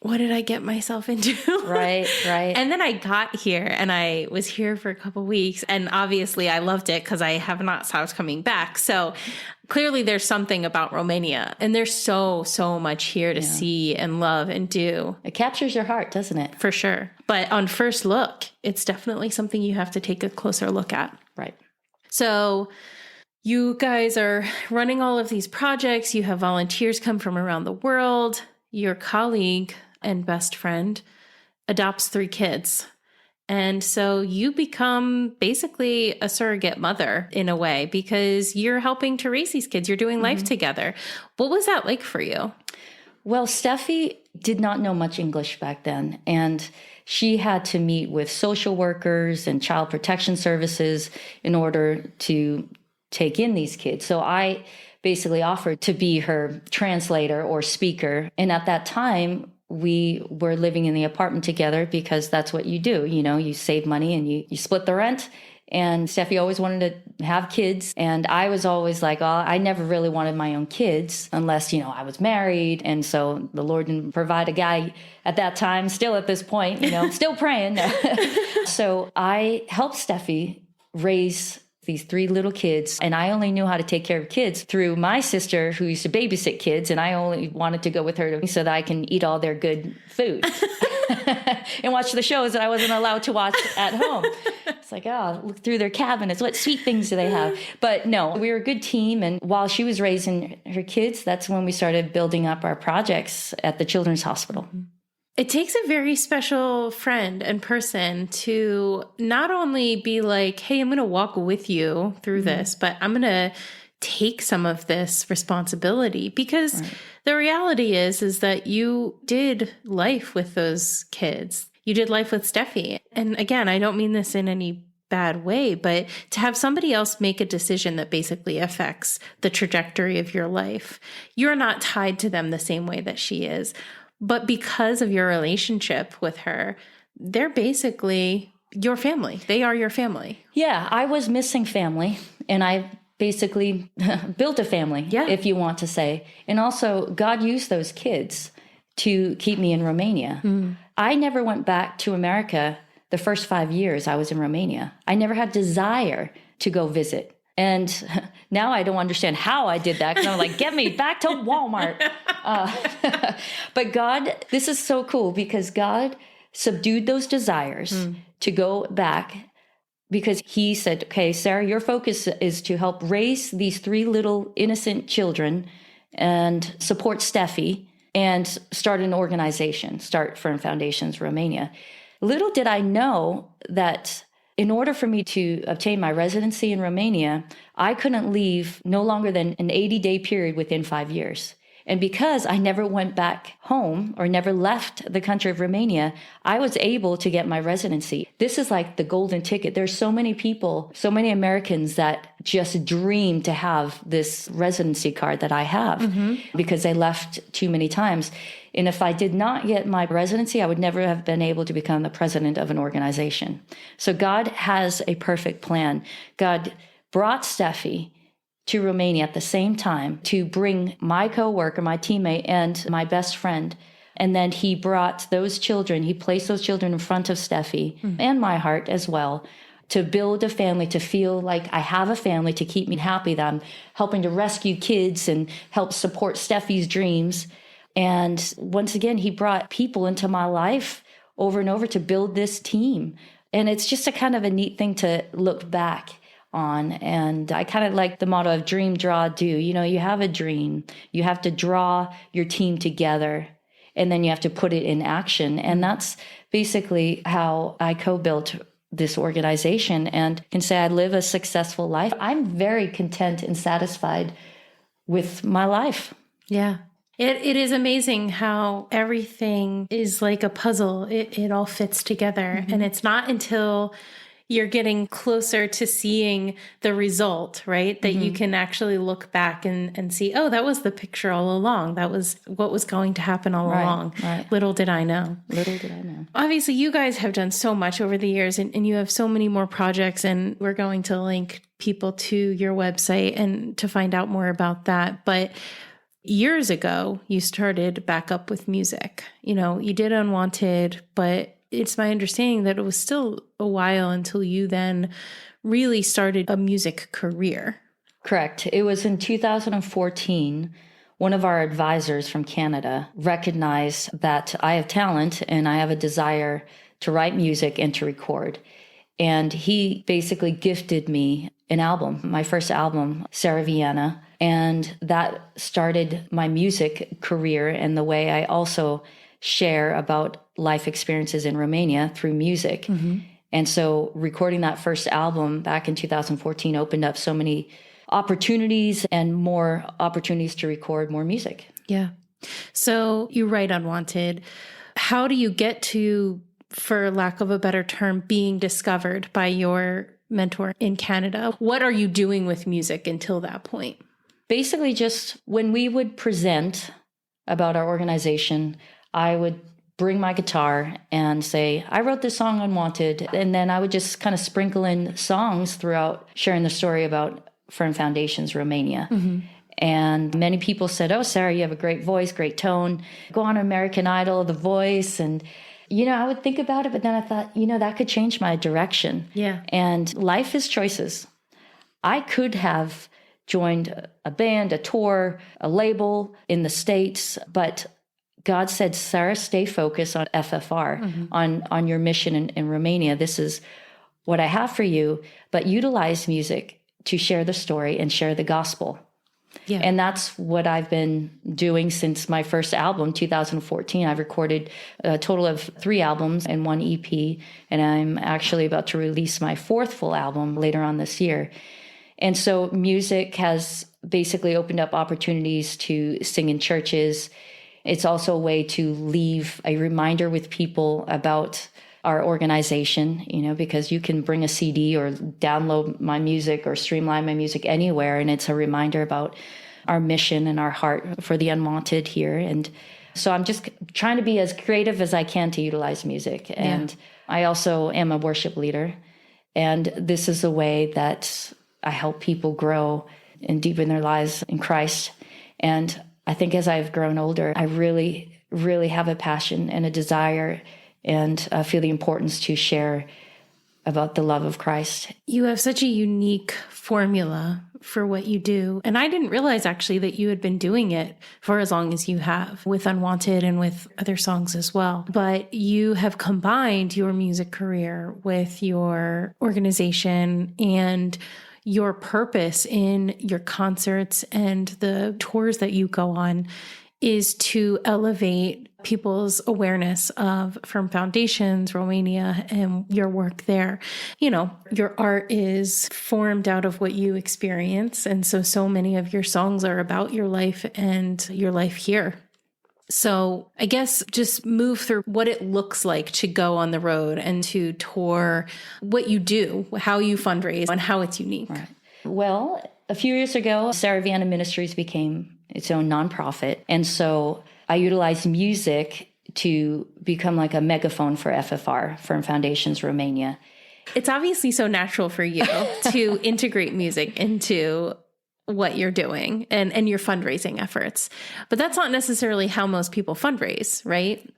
what did I get myself into? Right. And then I got here and I was here for a couple of weeks. And obviously I loved it because I have not stopped coming back. So clearly there's something about Romania and there's so much here to see and love and do. It captures your heart, doesn't it? For sure. But on first look, it's definitely something you have to take a closer look at. Right. So you guys are running all of these projects. You have volunteers come from around the world. Your colleague and best friend adopts 3 kids. And so you become basically a surrogate mother in a way because you're helping to raise these kids. You're doing life together. What was that like for you? Well, Steffi did not know much English back then. And she had to meet with social workers and child protection services in order to take in these kids. So I basically offered to be her translator or speaker. And at that time, we were living in the apartment together because that's what you do. You know, you save money and you split the rent. And Steffi always wanted to have kids. And I was always like, oh, I never really wanted my own kids unless, you know, I was married. And so the Lord didn't provide a guy at that time, still at this point, you know, still praying. So I helped Steffi raise these 3 little kids. And I only knew how to take care of kids through my sister who used to babysit kids. And I only wanted to go with her so that I can eat all their good food and watch the shows that I wasn't allowed to watch at home. It's like, oh, look through their cabinets. What sweet things do they have? But no, we were a good team. And while she was raising her kids, that's when we started building up our projects at the Children's Hospital. It takes a very special friend and person to not only be like, hey, I'm going to walk with you through this, but I'm going to take some of this responsibility because the reality is that you did life with those kids. You did life with Steffi. And again, I don't mean this in any bad way, but to have somebody else make a decision that basically affects the trajectory of your life, you're not tied to them the same way that she is. But because of your relationship with her, they're basically your family. They are your family. Yeah, I was missing family, and I basically built a family, if you want to say. And also, God used those kids to keep me in Romania. I never went back to America the first 5 years I was in Romania. I never had desire to go visit. And now I don't understand how I did that because I'm like, get me back to Walmart. But God, this is so cool because God subdued those desires to go back because he said, okay, Sarah, your focus is to help raise these 3 little innocent children and support Steffi and start an organization, Start Firm Foundations Romania. Little did I know that in order for me to obtain my residency in Romania, I couldn't leave no longer than an 80-day period within 5 years. And because I never went back home or never left the country of Romania, I was able to get my residency. This is like the golden ticket. There's so many people, so many Americans that just dream to have this residency card that I have because they left too many times. And if I did not get my residency, I would never have been able to become the president of an organization. So God has a perfect plan. God brought Steffi to Romania at the same time to bring my coworker, my teammate, and my best friend. And then he brought those children, he placed those children in front of Steffi and my heart as well, to build a family, to feel like I have a family, to keep me happy, that I'm helping to rescue kids and help support Steffi's dreams. And once again, he brought people into my life over and over to build this team. And it's just a kind of a neat thing to look back on. And I kind of like the motto of dream, draw, do. You know, you have a dream, you have to draw your team together, and then you have to put it in action. And that's basically how I co-built this organization and can say I live a successful life. I'm very content and satisfied with my life. Yeah. It is amazing how everything is like a puzzle. It all fits together. And it's not until you're getting closer to seeing the result, right, that you can actually look back and see, oh, that was the picture all along. That was what was going to happen all along. Right. Little did I know. Little did I know. Obviously, you guys have done so much over the years, and you have so many more projects, and we're going to link people to your website and to find out more about that. But years ago, you started back up with music. You know, you did Unwanted, but it's my understanding that it was still a while until you then really started a music career. Correct. It was in 2014. One of our advisors from Canada recognized that I have talent and I have a desire to write music and to record. And he basically gifted me an album, my first album, Vienna. And that started my music career and the way I also share about life experiences in Romania through music. And so recording that first album back in 2014 opened up so many opportunities and more opportunities to record more music. Yeah. So you write Unwanted. How do you get to, for lack of a better term, being discovered by your mentor in Canada? What are you doing with music until that point? Basically, just when we would present about our organization, I would bring my guitar and say, I wrote this song Unwanted. And then I would just kind of sprinkle in songs throughout sharing the story about Firm Foundations Romania. And many people said, oh, Sarah, you have a great voice, great tone. Go on American Idol, The Voice. And, you know, I would think about it, but then I thought, you know, that could change my direction. Yeah. And life is choices. I could have joined a band, a tour, a label in the States, but God said, Sarah, stay focused on FFR, on your mission in Romania. This is what I have for you, but utilize music to share the story and share the gospel. Yeah. And that's what I've been doing since my first album, 2014. I've recorded a total of 3 albums and 1 EP, and I'm actually about to release my 4th full album later on this year. And so music has basically opened up opportunities to sing in churches. It's also a way to leave a reminder with people about our organization, you know, because you can bring a CD or download my music or streamline my music anywhere. And it's a reminder about our mission and our heart for the unwanted here. And so I'm just trying to be as creative as I can to utilize music. And I also am a worship leader. And this is a way that I help people grow and deepen their lives in Christ. And I think as I've grown older, I really, really have a passion and a desire and feel the importance to share about the love of Christ. You have such a unique formula for what you do. And I didn't realize actually that you had been doing it for as long as you have with Unwanted and with other songs as well. But you have combined your music career with your organization and your purpose in your concerts and the tours that you go on. is to elevate people's awareness of Firm Foundations, Romania, and your work there. You know, your art is formed out of what you experience. And so many of your songs are about your life and your life here. So I guess just move through what it looks like to go on the road and to tour, what you do, how you fundraise, and how it's unique. Right. Well, a few years ago, Vienna Ministries became its own nonprofit. And so I utilized music to become like a megaphone for FFR, Firm Foundations Romania. It's obviously so natural for you to integrate music into what you're doing and your fundraising efforts. But that's not necessarily how most people fundraise, right?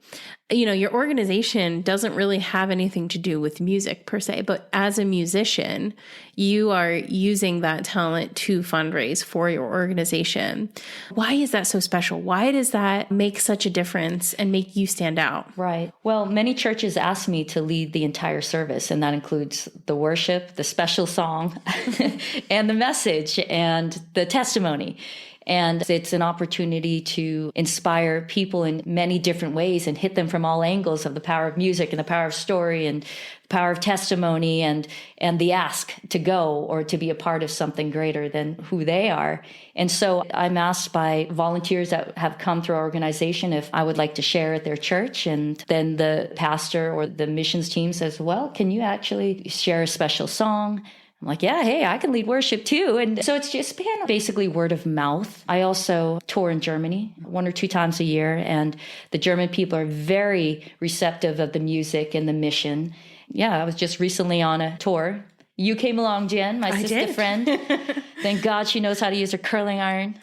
You know, your organization doesn't really have anything to do with music per se, but as a musician, you are using that talent to fundraise for your organization. Why is that so special? Why does that make such a difference and make you stand out? Right. Well, many churches ask me to lead the entire service, and that includes the worship, the special song, and the message, and the testimony. And it's an opportunity to inspire people in many different ways and hit them from all angles of the power of music and the power of story and the power of testimony and the ask to go or to be a part of something greater than who they are. And so I'm asked by volunteers that have come through our organization if I would like to share at their church. And then the pastor or the missions team says, well, can you actually share a special song? I'm like, yeah, hey, I can lead worship too. And so it's just been basically word of mouth. I also tour in Germany 1 or 2 times a year, and the German people are very receptive of the music and the mission. Yeah, I was just recently on a tour. You came along, Jen, my sister friend. Thank God she knows how to use her curling iron.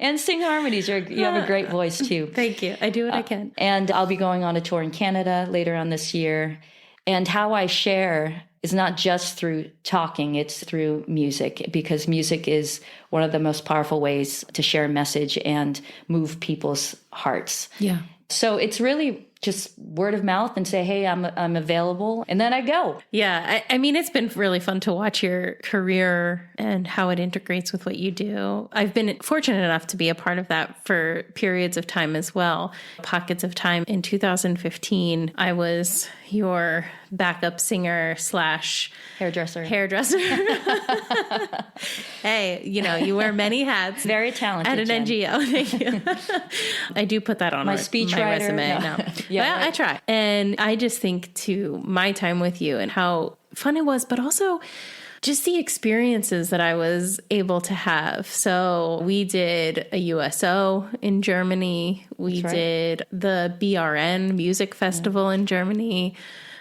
And sing harmonies. You have a great voice too. Thank you. I do what I can. And I'll be going on a tour in Canada later on this year. And how I share is not just through talking, it's through music, because music is one of the most powerful ways to share a message and move people's hearts. Yeah. So it's really just word of mouth and say, hey, I'm available. And then I go. Yeah. I mean, it's been really fun to watch your career and how it integrates with what you do. I've been fortunate enough to be a part of that for periods of time as well. Pockets of time. In 2015, I was your backup singer / Hairdresser. Hey, you know, you wear many hats. Very talented. At an Jen. NGO. Thank you. I do put that on my resume. No. Yeah, well, I try. And I just think to my time with you and how fun it was, but also just the experiences that I was able to have. So we did a USO in Germany. We did the BRN Music Festival in Germany.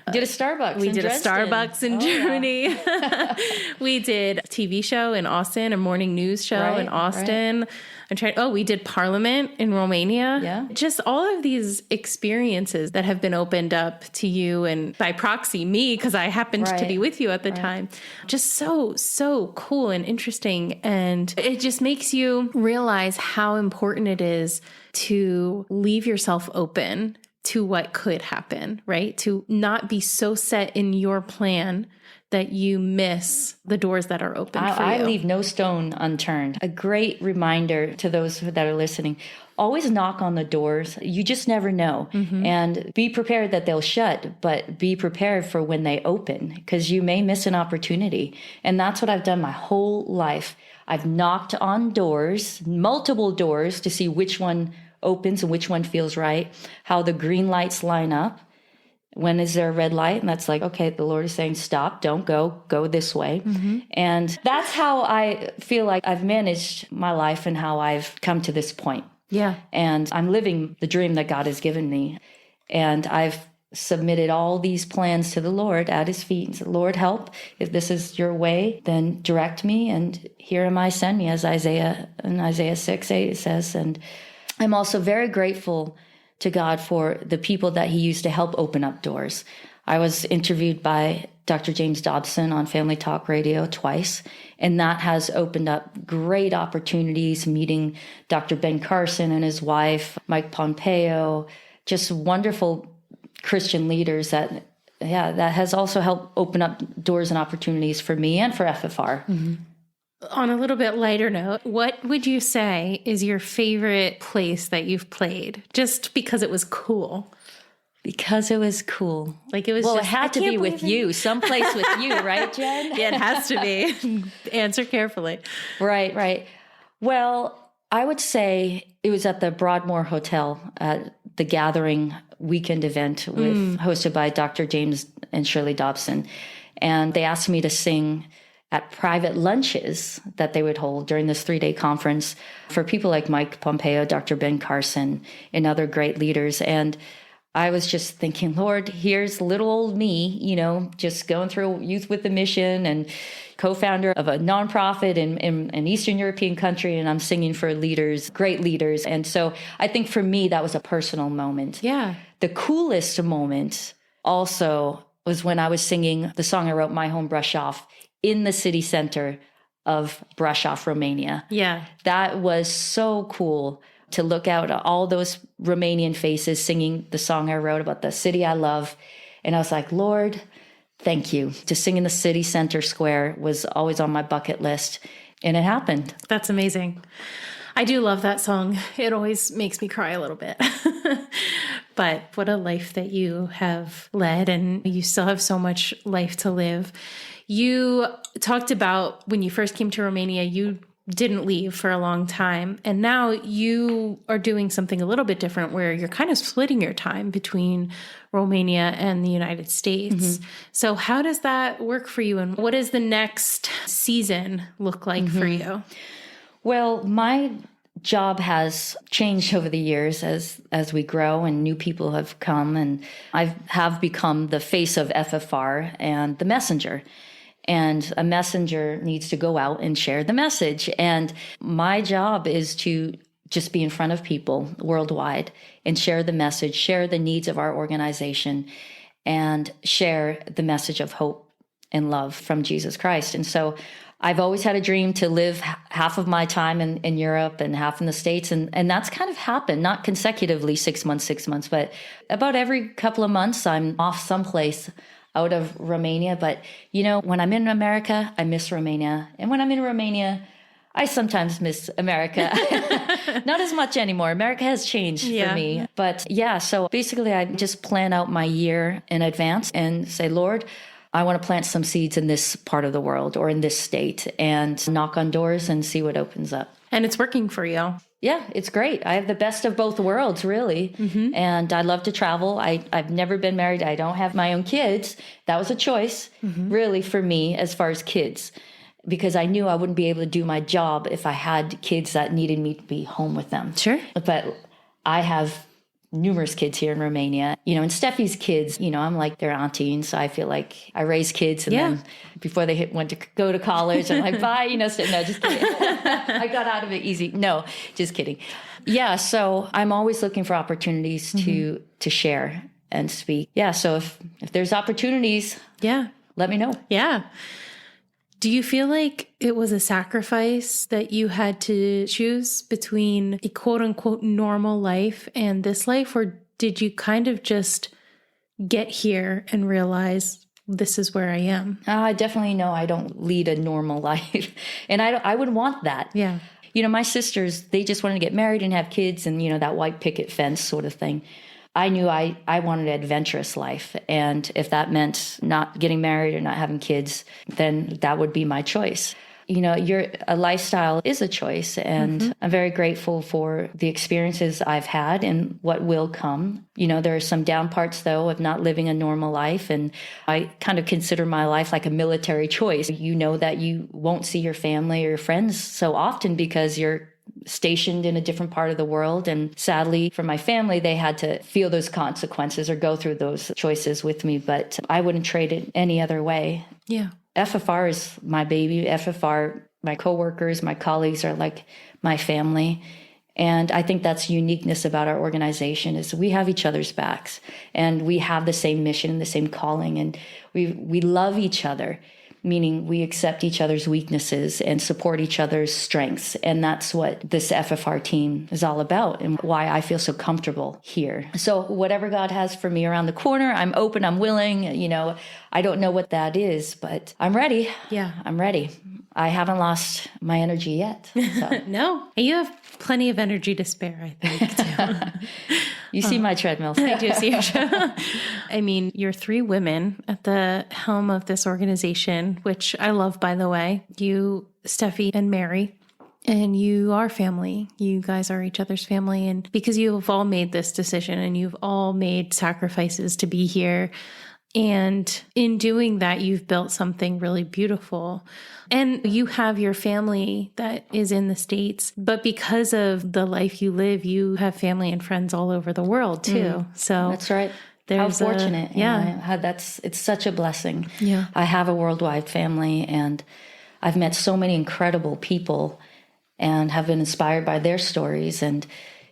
We did a Starbucks. We did Dresden. a Starbucks in Germany. Yeah. We did a TV show in Austin, a morning news show in Austin. We did Parliament in Romania. Yeah. Just all of these experiences that have been opened up to you and by proxy me, because I happened to be with you at the time. Just so cool and interesting. And it just makes you realize how important it is to leave yourself open to what could happen, right? To not be so set in your plan that you miss the doors that are open for you. I leave no stone unturned. A great reminder to those that are listening, always knock on the doors. You just never know. Mm-hmm. And be prepared that they'll shut, but be prepared for when they open, because you may miss an opportunity. And that's what I've done my whole life. I've knocked on doors, multiple doors, to see which one opens and which one feels right, how the green lights line up. When is there a red light? And that's like, okay, the Lord is saying, stop, don't go this way. Mm-hmm. And that's how I feel like I've managed my life and how I've come to this point. Yeah. And I'm living the dream that God has given me. And I've submitted all these plans to the Lord at his feet and said, Lord, help. If this is your way, then direct me. And here am I, send me, as Isaiah 6:8 says. And I'm also very grateful to God for the people that he used to help open up doors. I was interviewed by Dr. James Dobson on Family Talk Radio twice, and that has opened up great opportunities, meeting Dr. Ben Carson and his wife, Mike Pompeo, just wonderful Christian leaders that has also helped open up doors and opportunities for me and for FFR. Mm-hmm. On a little bit lighter note, what would you say is your favorite place that you've played? Just because it was cool. Because it was cool. Like it was Well, just, it had to be with you, someplace with you, right, Jen? Yeah, it has to be. Answer carefully. Right. Well, I would say it was at the Broadmoor Hotel at the Gathering weekend event hosted by Dr. James and Shirley Dobson. And they asked me to sing at private lunches that they would hold during this 3-day conference for people like Mike Pompeo, Dr. Ben Carson, and other great leaders. And I was just thinking, Lord, here's little old me, just going through Youth with a Mission and co-founder of a nonprofit in an Eastern European country. And I'm singing for leaders, great leaders. And so I think for me, that was a personal moment. Yeah. The coolest moment also was when I was singing the song I wrote, My Home Brasov, in the city center of Brasov, Romania. Yeah. That was so cool to look out at all those Romanian faces singing the song I wrote about the city I love. And I was like, Lord, thank you. To sing in the city center square was always on my bucket list. And it happened. That's amazing. I do love that song. It always makes me cry a little bit. But what a life that you have led, and you still have so much life to live. You talked about when you first came to Romania, you didn't leave for a long time. And now you are doing something a little bit different where you're kind of splitting your time between Romania and the United States. So how does that work for you? And what does the next season look like for you? Well, my job has changed over the years as we grow and new people have come, and I have become the face of FFR and the messenger. And a messenger needs to go out and share the message. And my job is to just be in front of people worldwide and share the message, share the needs of our organization, and share the message of hope and love from Jesus Christ. And so I've always had a dream to live half of my time in Europe and half in the States. And that's kind of happened, not consecutively 6 months, but about every couple of months, I'm off someplace out of Romania. But, when I'm in America, I miss Romania. And when I'm in Romania, I sometimes miss America. Not as much anymore. America has changed for me. But yeah, so basically I just plan out my year in advance and say, Lord, I want to plant some seeds in this part of the world or in this state and knock on doors and see what opens up. And it's working for you. Yeah, it's great. I have the best of both worlds, really. And I love to travel. I've never been married. I don't have my own kids. That was a choice, really, for me as far as kids, because I knew I wouldn't be able to do my job if I had kids that needed me to be home with them. Sure. But I have numerous kids here in Romania, and Steffi's kids, I'm like their auntie. And so I feel like I raise kids and then before they went to go to college, I'm like, bye, so, no, just kidding. I got out of it easy. No, just kidding. Yeah. So I'm always looking for opportunities to share and speak. Yeah. So if there's opportunities, let me know. Yeah. Do you feel like it was a sacrifice that you had to choose between a quote unquote normal life and this life? Or did you kind of just get here and realize this is where I am? I definitely know I don't lead a normal life. And I would want that. Yeah. My sisters, they just wanted to get married and have kids and, that white picket fence sort of thing. I knew I wanted an adventurous life. And if that meant not getting married or not having kids, then that would be my choice. A lifestyle is a choice. And I'm very grateful for the experiences I've had and what will come. There are some down parts, though, of not living a normal life. And I kind of consider my life like a military choice. You know that you won't see your family or your friends so often because you're stationed in a different part of the world. And sadly, for my family, they had to feel those consequences or go through those choices with me. But I wouldn't trade it any other way. Yeah. FFR is my baby. FFR, my coworkers, my colleagues are like my family. And I think that's uniqueness about our organization is we have each other's backs and we have the same mission and the same calling. And we love each other, meaning we accept each other's weaknesses and support each other's strengths. And that's what this FFR team is all about and why I feel so comfortable here. So whatever God has for me around the corner, I'm open, I'm willing. I don't know what that is, but I'm ready. Yeah. I'm ready. I haven't lost my energy yet. So. No, you have plenty of energy to spare, I think, too. You see my treadmill. I do see your show. I mean, you're 3 women at the helm of this organization, which I love, by the way. You, Steffi, and Mary. And you are family. You guys are each other's family. And because you have all made this decision and you've all made sacrifices to be here. And in doing that, you've built something really beautiful. And you have your family that is in the States. But because of the life you live, you have family and friends all over the world, too. So that's right. How fortunate. It's such a blessing. Yeah. I have a worldwide family, and I've met so many incredible people and have been inspired by their stories and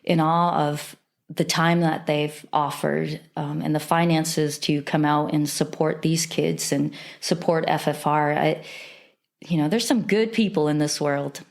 in awe of the time that they've offered and the finances to come out and support these kids and support FFR. There's some good people in this world.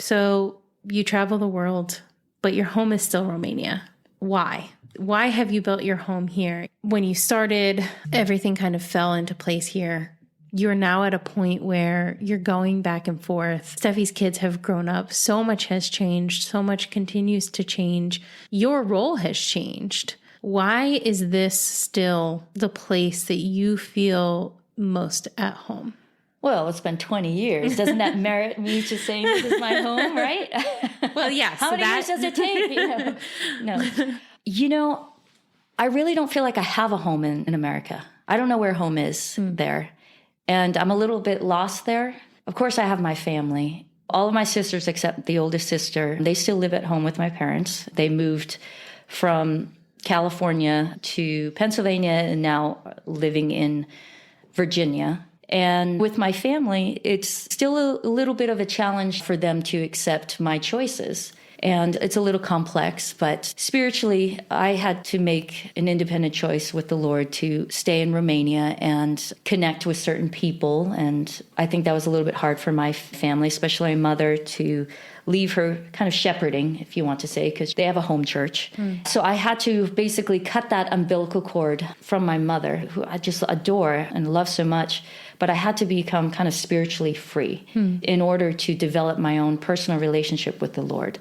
So you travel the world, but your home is still Romania. Why? Why have you built your home here? When you started, everything kind of fell into place here. You're now at a point where you're going back and forth. Steffi's kids have grown up. So much has changed. So much continues to change. Your role has changed. Why is this still the place that you feel most at home? Well, it's been 20 years. Doesn't that merit me to saying this is my home, right? Well, yes. How many years does it take? No. I really don't feel like I have a home in America. I don't know where home is there. And I'm a little bit lost there. Of course, I have my family. All of my sisters, except the oldest sister, they still live at home with my parents. They moved from California to Pennsylvania and now living in Virginia. And with my family, it's still a little bit of a challenge for them to accept my choices. And it's a little complex, but spiritually, I had to make an independent choice with the Lord to stay in Romania and connect with certain people. And I think that was a little bit hard for my family, especially my mother, to leave her kind of shepherding, if you want to say, because they have a home church. So I had to basically cut that umbilical cord from my mother, who I just adore and love so much. But I had to become kind of spiritually free in order to develop my own personal relationship with the Lord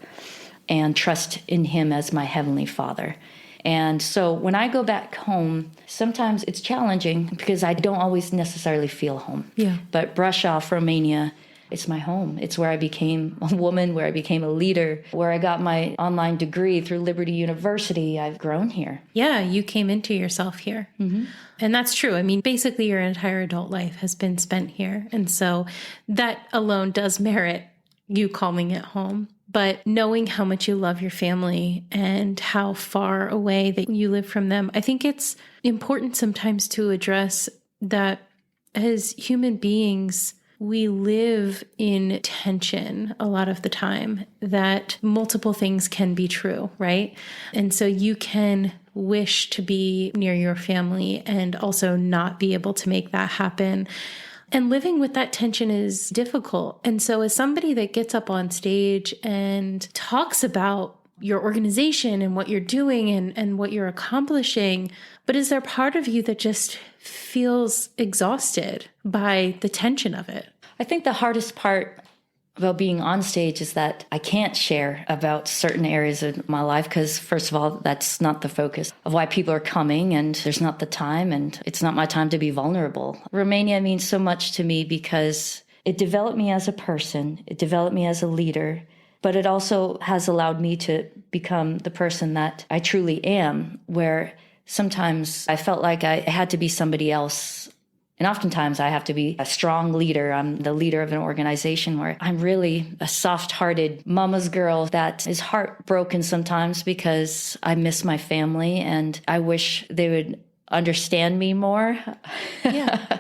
and trust in Him as my Heavenly Father. And so when I go back home, sometimes it's challenging because I don't always necessarily feel home. Yeah. But Brasov, Romania, it's my home. It's where I became a woman, where I became a leader, where I got my online degree through Liberty University. I've grown here. Yeah, you came into yourself here. Mm-hmm. And that's true. I mean, basically your entire adult life has been spent here. And so that alone does merit you calling it home. But knowing how much you love your family and how far away that you live from them, I think it's important sometimes to address that as human beings, we live in tension a lot of the time, that multiple things can be true, right? And so you can wish to be near your family and also not be able to make that happen. And living with that tension is difficult. And so as somebody that gets up on stage and talks about your organization and what you're doing and what you're accomplishing, but is there part of you that just feels exhausted by the tension of it? I think the hardest part about being on stage is that I can't share about certain areas of my life because, first of all, that's not the focus of why people are coming, and there's not the time, and it's not my time to be vulnerable. Romania means so much to me because it developed me as a person, it developed me as a leader, but it also has allowed me to become the person that I truly am, where sometimes I felt like I had to be somebody else. And oftentimes I have to be a strong leader. I'm the leader of an organization where I'm really a soft-hearted mama's girl that is heartbroken sometimes because I miss my family and I wish they would understand me more. Yeah.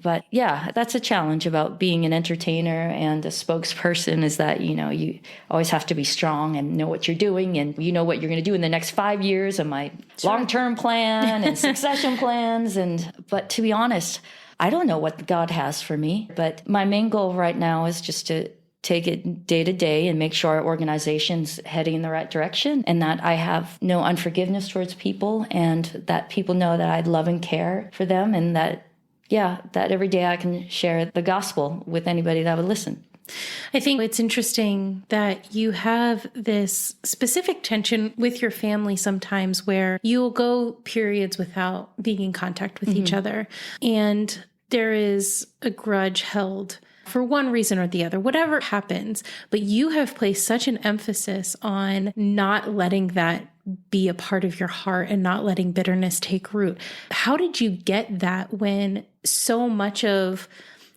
But yeah, that's a challenge about being an entertainer and a spokesperson is that, you always have to be strong and know what you're doing and you know what you're going to do in the next 5 years and my long-term plan and succession plans. But to be honest, I don't know what God has for me. But my main goal right now is just to take it day to day and make sure our organization's heading in the right direction and that I have no unforgiveness towards people and that people know that I love and care for them and that yeah, that every day I can share the gospel with anybody that would listen. I think it's interesting that you have this specific tension with your family sometimes where you'll go periods without being in contact with each other. And there is a grudge held for one reason or the other, whatever happens. But you have placed such an emphasis on not letting that be a part of your heart and not letting bitterness take root. How did you get that when so much of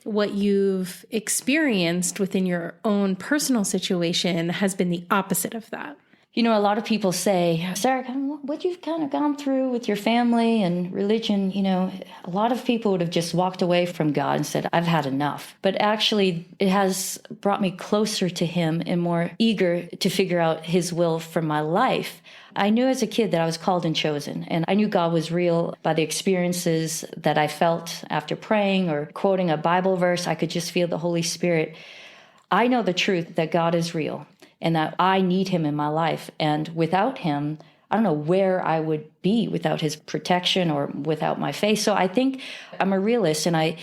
what you've experienced within your own personal situation has been the opposite of that? You know, a lot of people say, Sarah, what you've kind of gone through with your family and religion, you know, a lot of people would have just walked away from God and said, I've had enough. But actually, it has brought me closer to him and more eager to figure out his will for my life. I knew as a kid that I was called and chosen, and I knew God was real by the experiences that I felt after praying or quoting a Bible verse. I could just feel the Holy Spirit. I know the truth that God is real and that I need him in my life. And without him, I don't know where I would be without his protection or without my faith. So I think I'm a realist, and I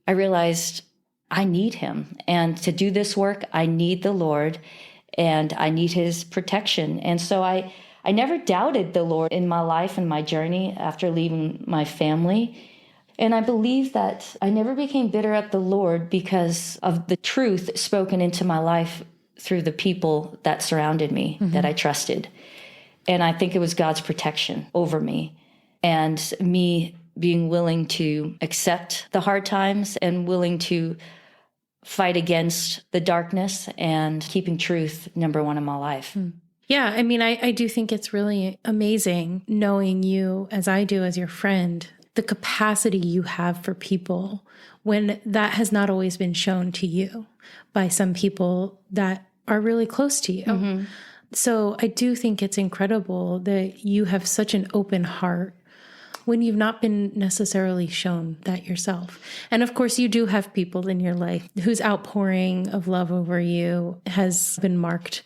realized I need him. And to do this work, I need the Lord and I need his protection. And so I never doubted the Lord in my life and my journey after leaving my family. And I believe that I never became bitter at the Lord because of the truth spoken into my life through the people that surrounded me, that I trusted. And I think it was God's protection over me and me being willing to accept the hard times and willing to fight against the darkness and keeping truth number one in my life. Yeah, I mean, I do think it's really amazing knowing you as I do as your friend, the capacity you have for people when that has not always been shown to you by some people that are really close to you. So I do think it's incredible that you have such an open heart when you've not been necessarily shown that yourself. And of course, you do have people in your life whose outpouring of love over you has been marked.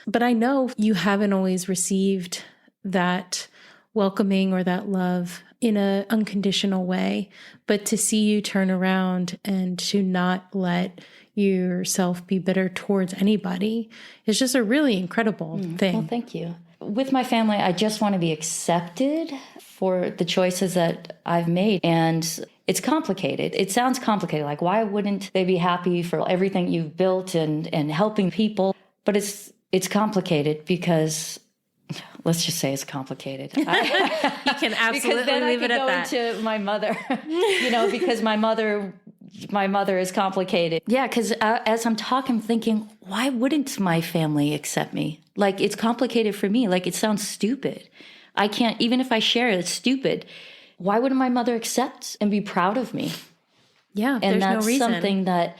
But I know you haven't always received that welcoming or that love in an unconditional way. But to see you turn around and to not let yourself be bitter towards anybody is just a really incredible thing. Well, thank you. With my family, I just want to be accepted for the choices that I've made. And it's complicated. It sounds complicated. Like, why wouldn't they be happy for everything you've built and helping people? But it's complicated because, let's just say it's complicated. You can absolutely because then leave I it at that. could go into my mother, because my mother is complicated. Yeah, because as I'm talking, I'm thinking, why wouldn't my family accept me? Like, it's complicated for me. Like, it sounds stupid. I can't, even if I share it, it's stupid. Why wouldn't my mother accept and be proud of me? Yeah, And there's no that's reason. something that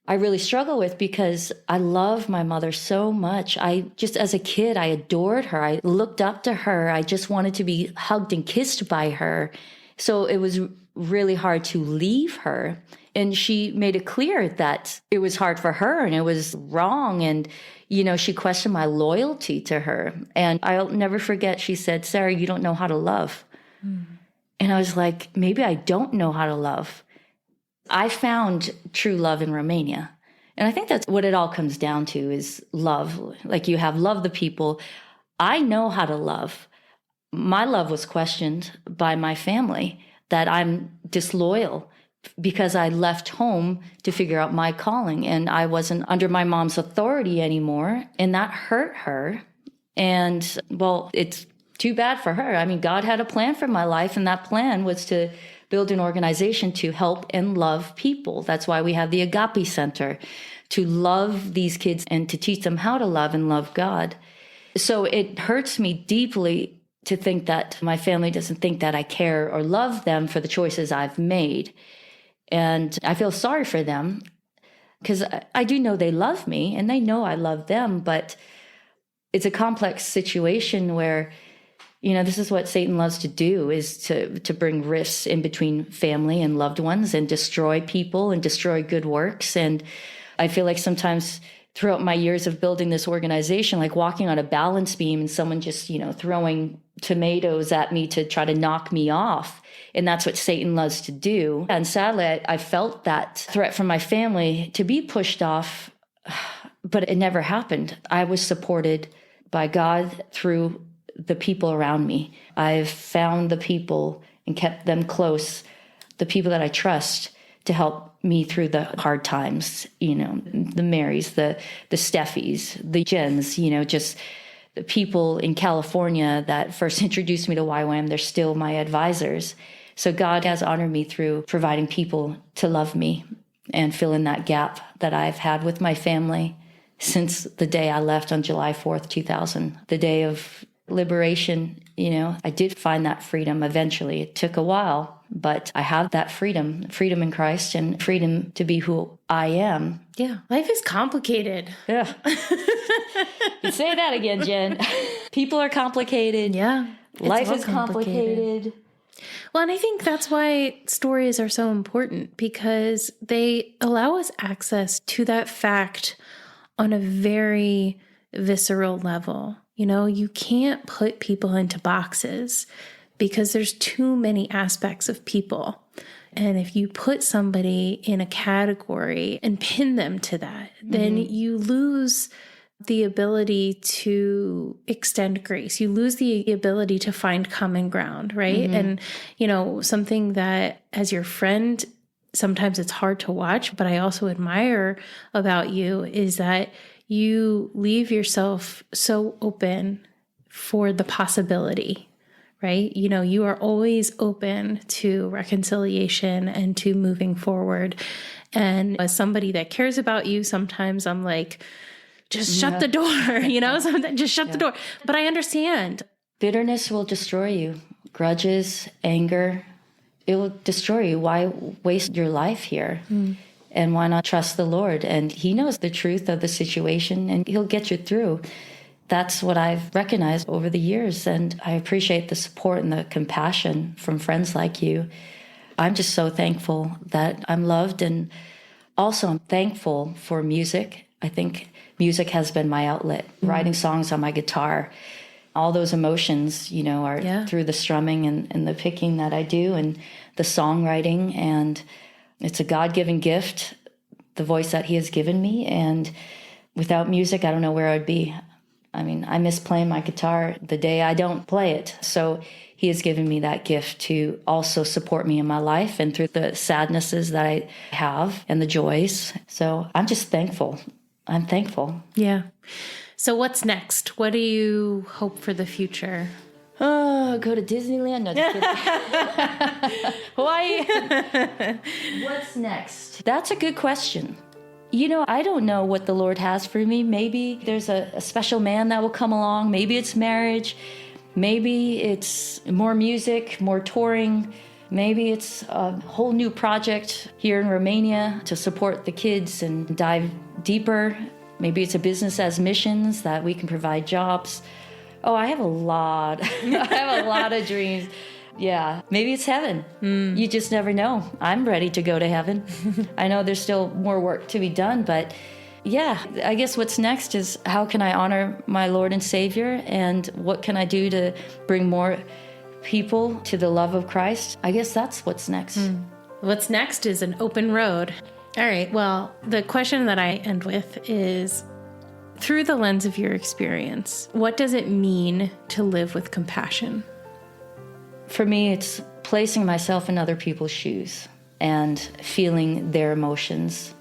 I really struggle with because I love my mother so much. As a kid, I adored her. I looked up to her. I just wanted to be hugged and kissed by her. So it was really hard to leave her. And she made it clear that it was hard for her and it was wrong. And, she questioned my loyalty to her. And I'll never forget, she said, Sarah, you don't know how to love. And I was like, maybe I don't know how to love. I found true love in Romania. And I think that's what it all comes down to is love. Like, you have love the people. I know how to love. My love was questioned by my family that I'm disloyal because I left home to figure out my calling and I wasn't under my mom's authority anymore. And that hurt her. And well, it's too bad for her. I mean, God had a plan for my life, and that plan was to build an organization to help and love people. That's why we have the Agape Center, to love these kids and to teach them how to love and love God. So it hurts me deeply to think that my family doesn't think that I care or love them for the choices I've made. And I feel sorry for them because I do know they love me and they know I love them, but it's a complex situation where, this is what Satan loves to do, is to bring rifts in between family and loved ones and destroy people and destroy good works. And I feel like sometimes throughout my years of building this organization, like walking on a balance beam and someone just, throwing tomatoes at me to try to knock me off. And that's what Satan loves to do. And sadly, I felt that threat from my family to be pushed off, but it never happened. I was supported by God through the people around me. I've found the people and kept them close, the people that I trust to help me through the hard times, the Marys, the Steffies, the Jens, just the people in California that first introduced me to YWAM. They're still my advisors. So God has honored me through providing people to love me and fill in that gap that I've had with my family since the day I left on July 4th, 2000, the day of liberation. I did find that freedom eventually. It took a while, but I have that freedom in Christ and freedom to be who I am. Yeah. Life is complicated. Yeah. You say that again, Jen. People are complicated. Yeah. Life is complicated. Well, and I think that's why stories are so important, because they allow us access to that fact on a very visceral level. You can't put people into boxes because there's too many aspects of people. And if you put somebody in a category and pin them to that, then you lose the ability to extend grace. You lose the ability to find common ground, right? And, something that as your friend, sometimes it's hard to watch, but I also admire about you is that you leave yourself so open for the possibility, right? You are always open to reconciliation and to moving forward. And as somebody that cares about you, sometimes I'm like, just shut the door, just shut the door. But I understand. Bitterness will destroy you. Grudges, anger, it will destroy you. Why waste your life here? And why not trust the Lord? And He knows the truth of the situation and He'll get you through. That's what I've recognized over the years. And I appreciate the support and the compassion from friends like you. I'm just so thankful that I'm loved. And also I'm thankful for music. I think music has been my outlet. Writing songs on my guitar, all those emotions, are through the strumming and the picking that I do and the songwriting. And it's a God-given gift, the voice that He has given me. And without music, I don't know where I'd be. I mean, I miss playing my guitar the day I don't play it. So He has given me that gift to also support me in my life and through the sadnesses that I have and the joys. So I'm just thankful. I'm thankful. Yeah. So what's next? What do you hope for the future? Oh, go to Disneyland? No, just kidding. Hawaii? What's next? That's a good question. I don't know what the Lord has for me. Maybe there's a special man that will come along. Maybe it's marriage. Maybe it's more music, more touring. Maybe it's a whole new project here in Romania to support the kids and dive deeper. Maybe it's a business as missions that we can provide jobs. Oh, I have a lot. I have a lot of dreams. Yeah, maybe it's heaven. You just never know. I'm ready to go to heaven. I know there's still more work to be done, but yeah, I guess what's next is how can I honor my Lord and Savior, and what can I do to bring more people to the love of Christ? I guess that's what's next. What's next is an open road. All right. Well, the question that I end with is, through the lens of your experience, what does it mean to live with compassion? For me, it's placing myself in other people's shoes and feeling their emotions,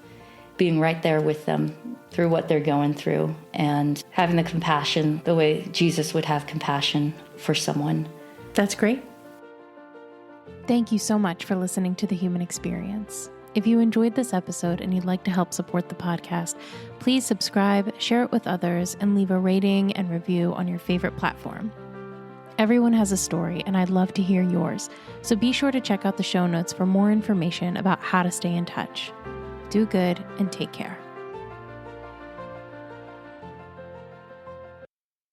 being right there with them through what they're going through, and having the compassion the way Jesus would have compassion for someone. That's great. Thank you so much for listening to The Human Experience. If you enjoyed this episode and you'd like to help support the podcast, please subscribe, share it with others, and leave a rating and review on your favorite platform. Everyone has a story, and I'd love to hear yours, so be sure to check out the show notes for more information about how to stay in touch. Do good and take care.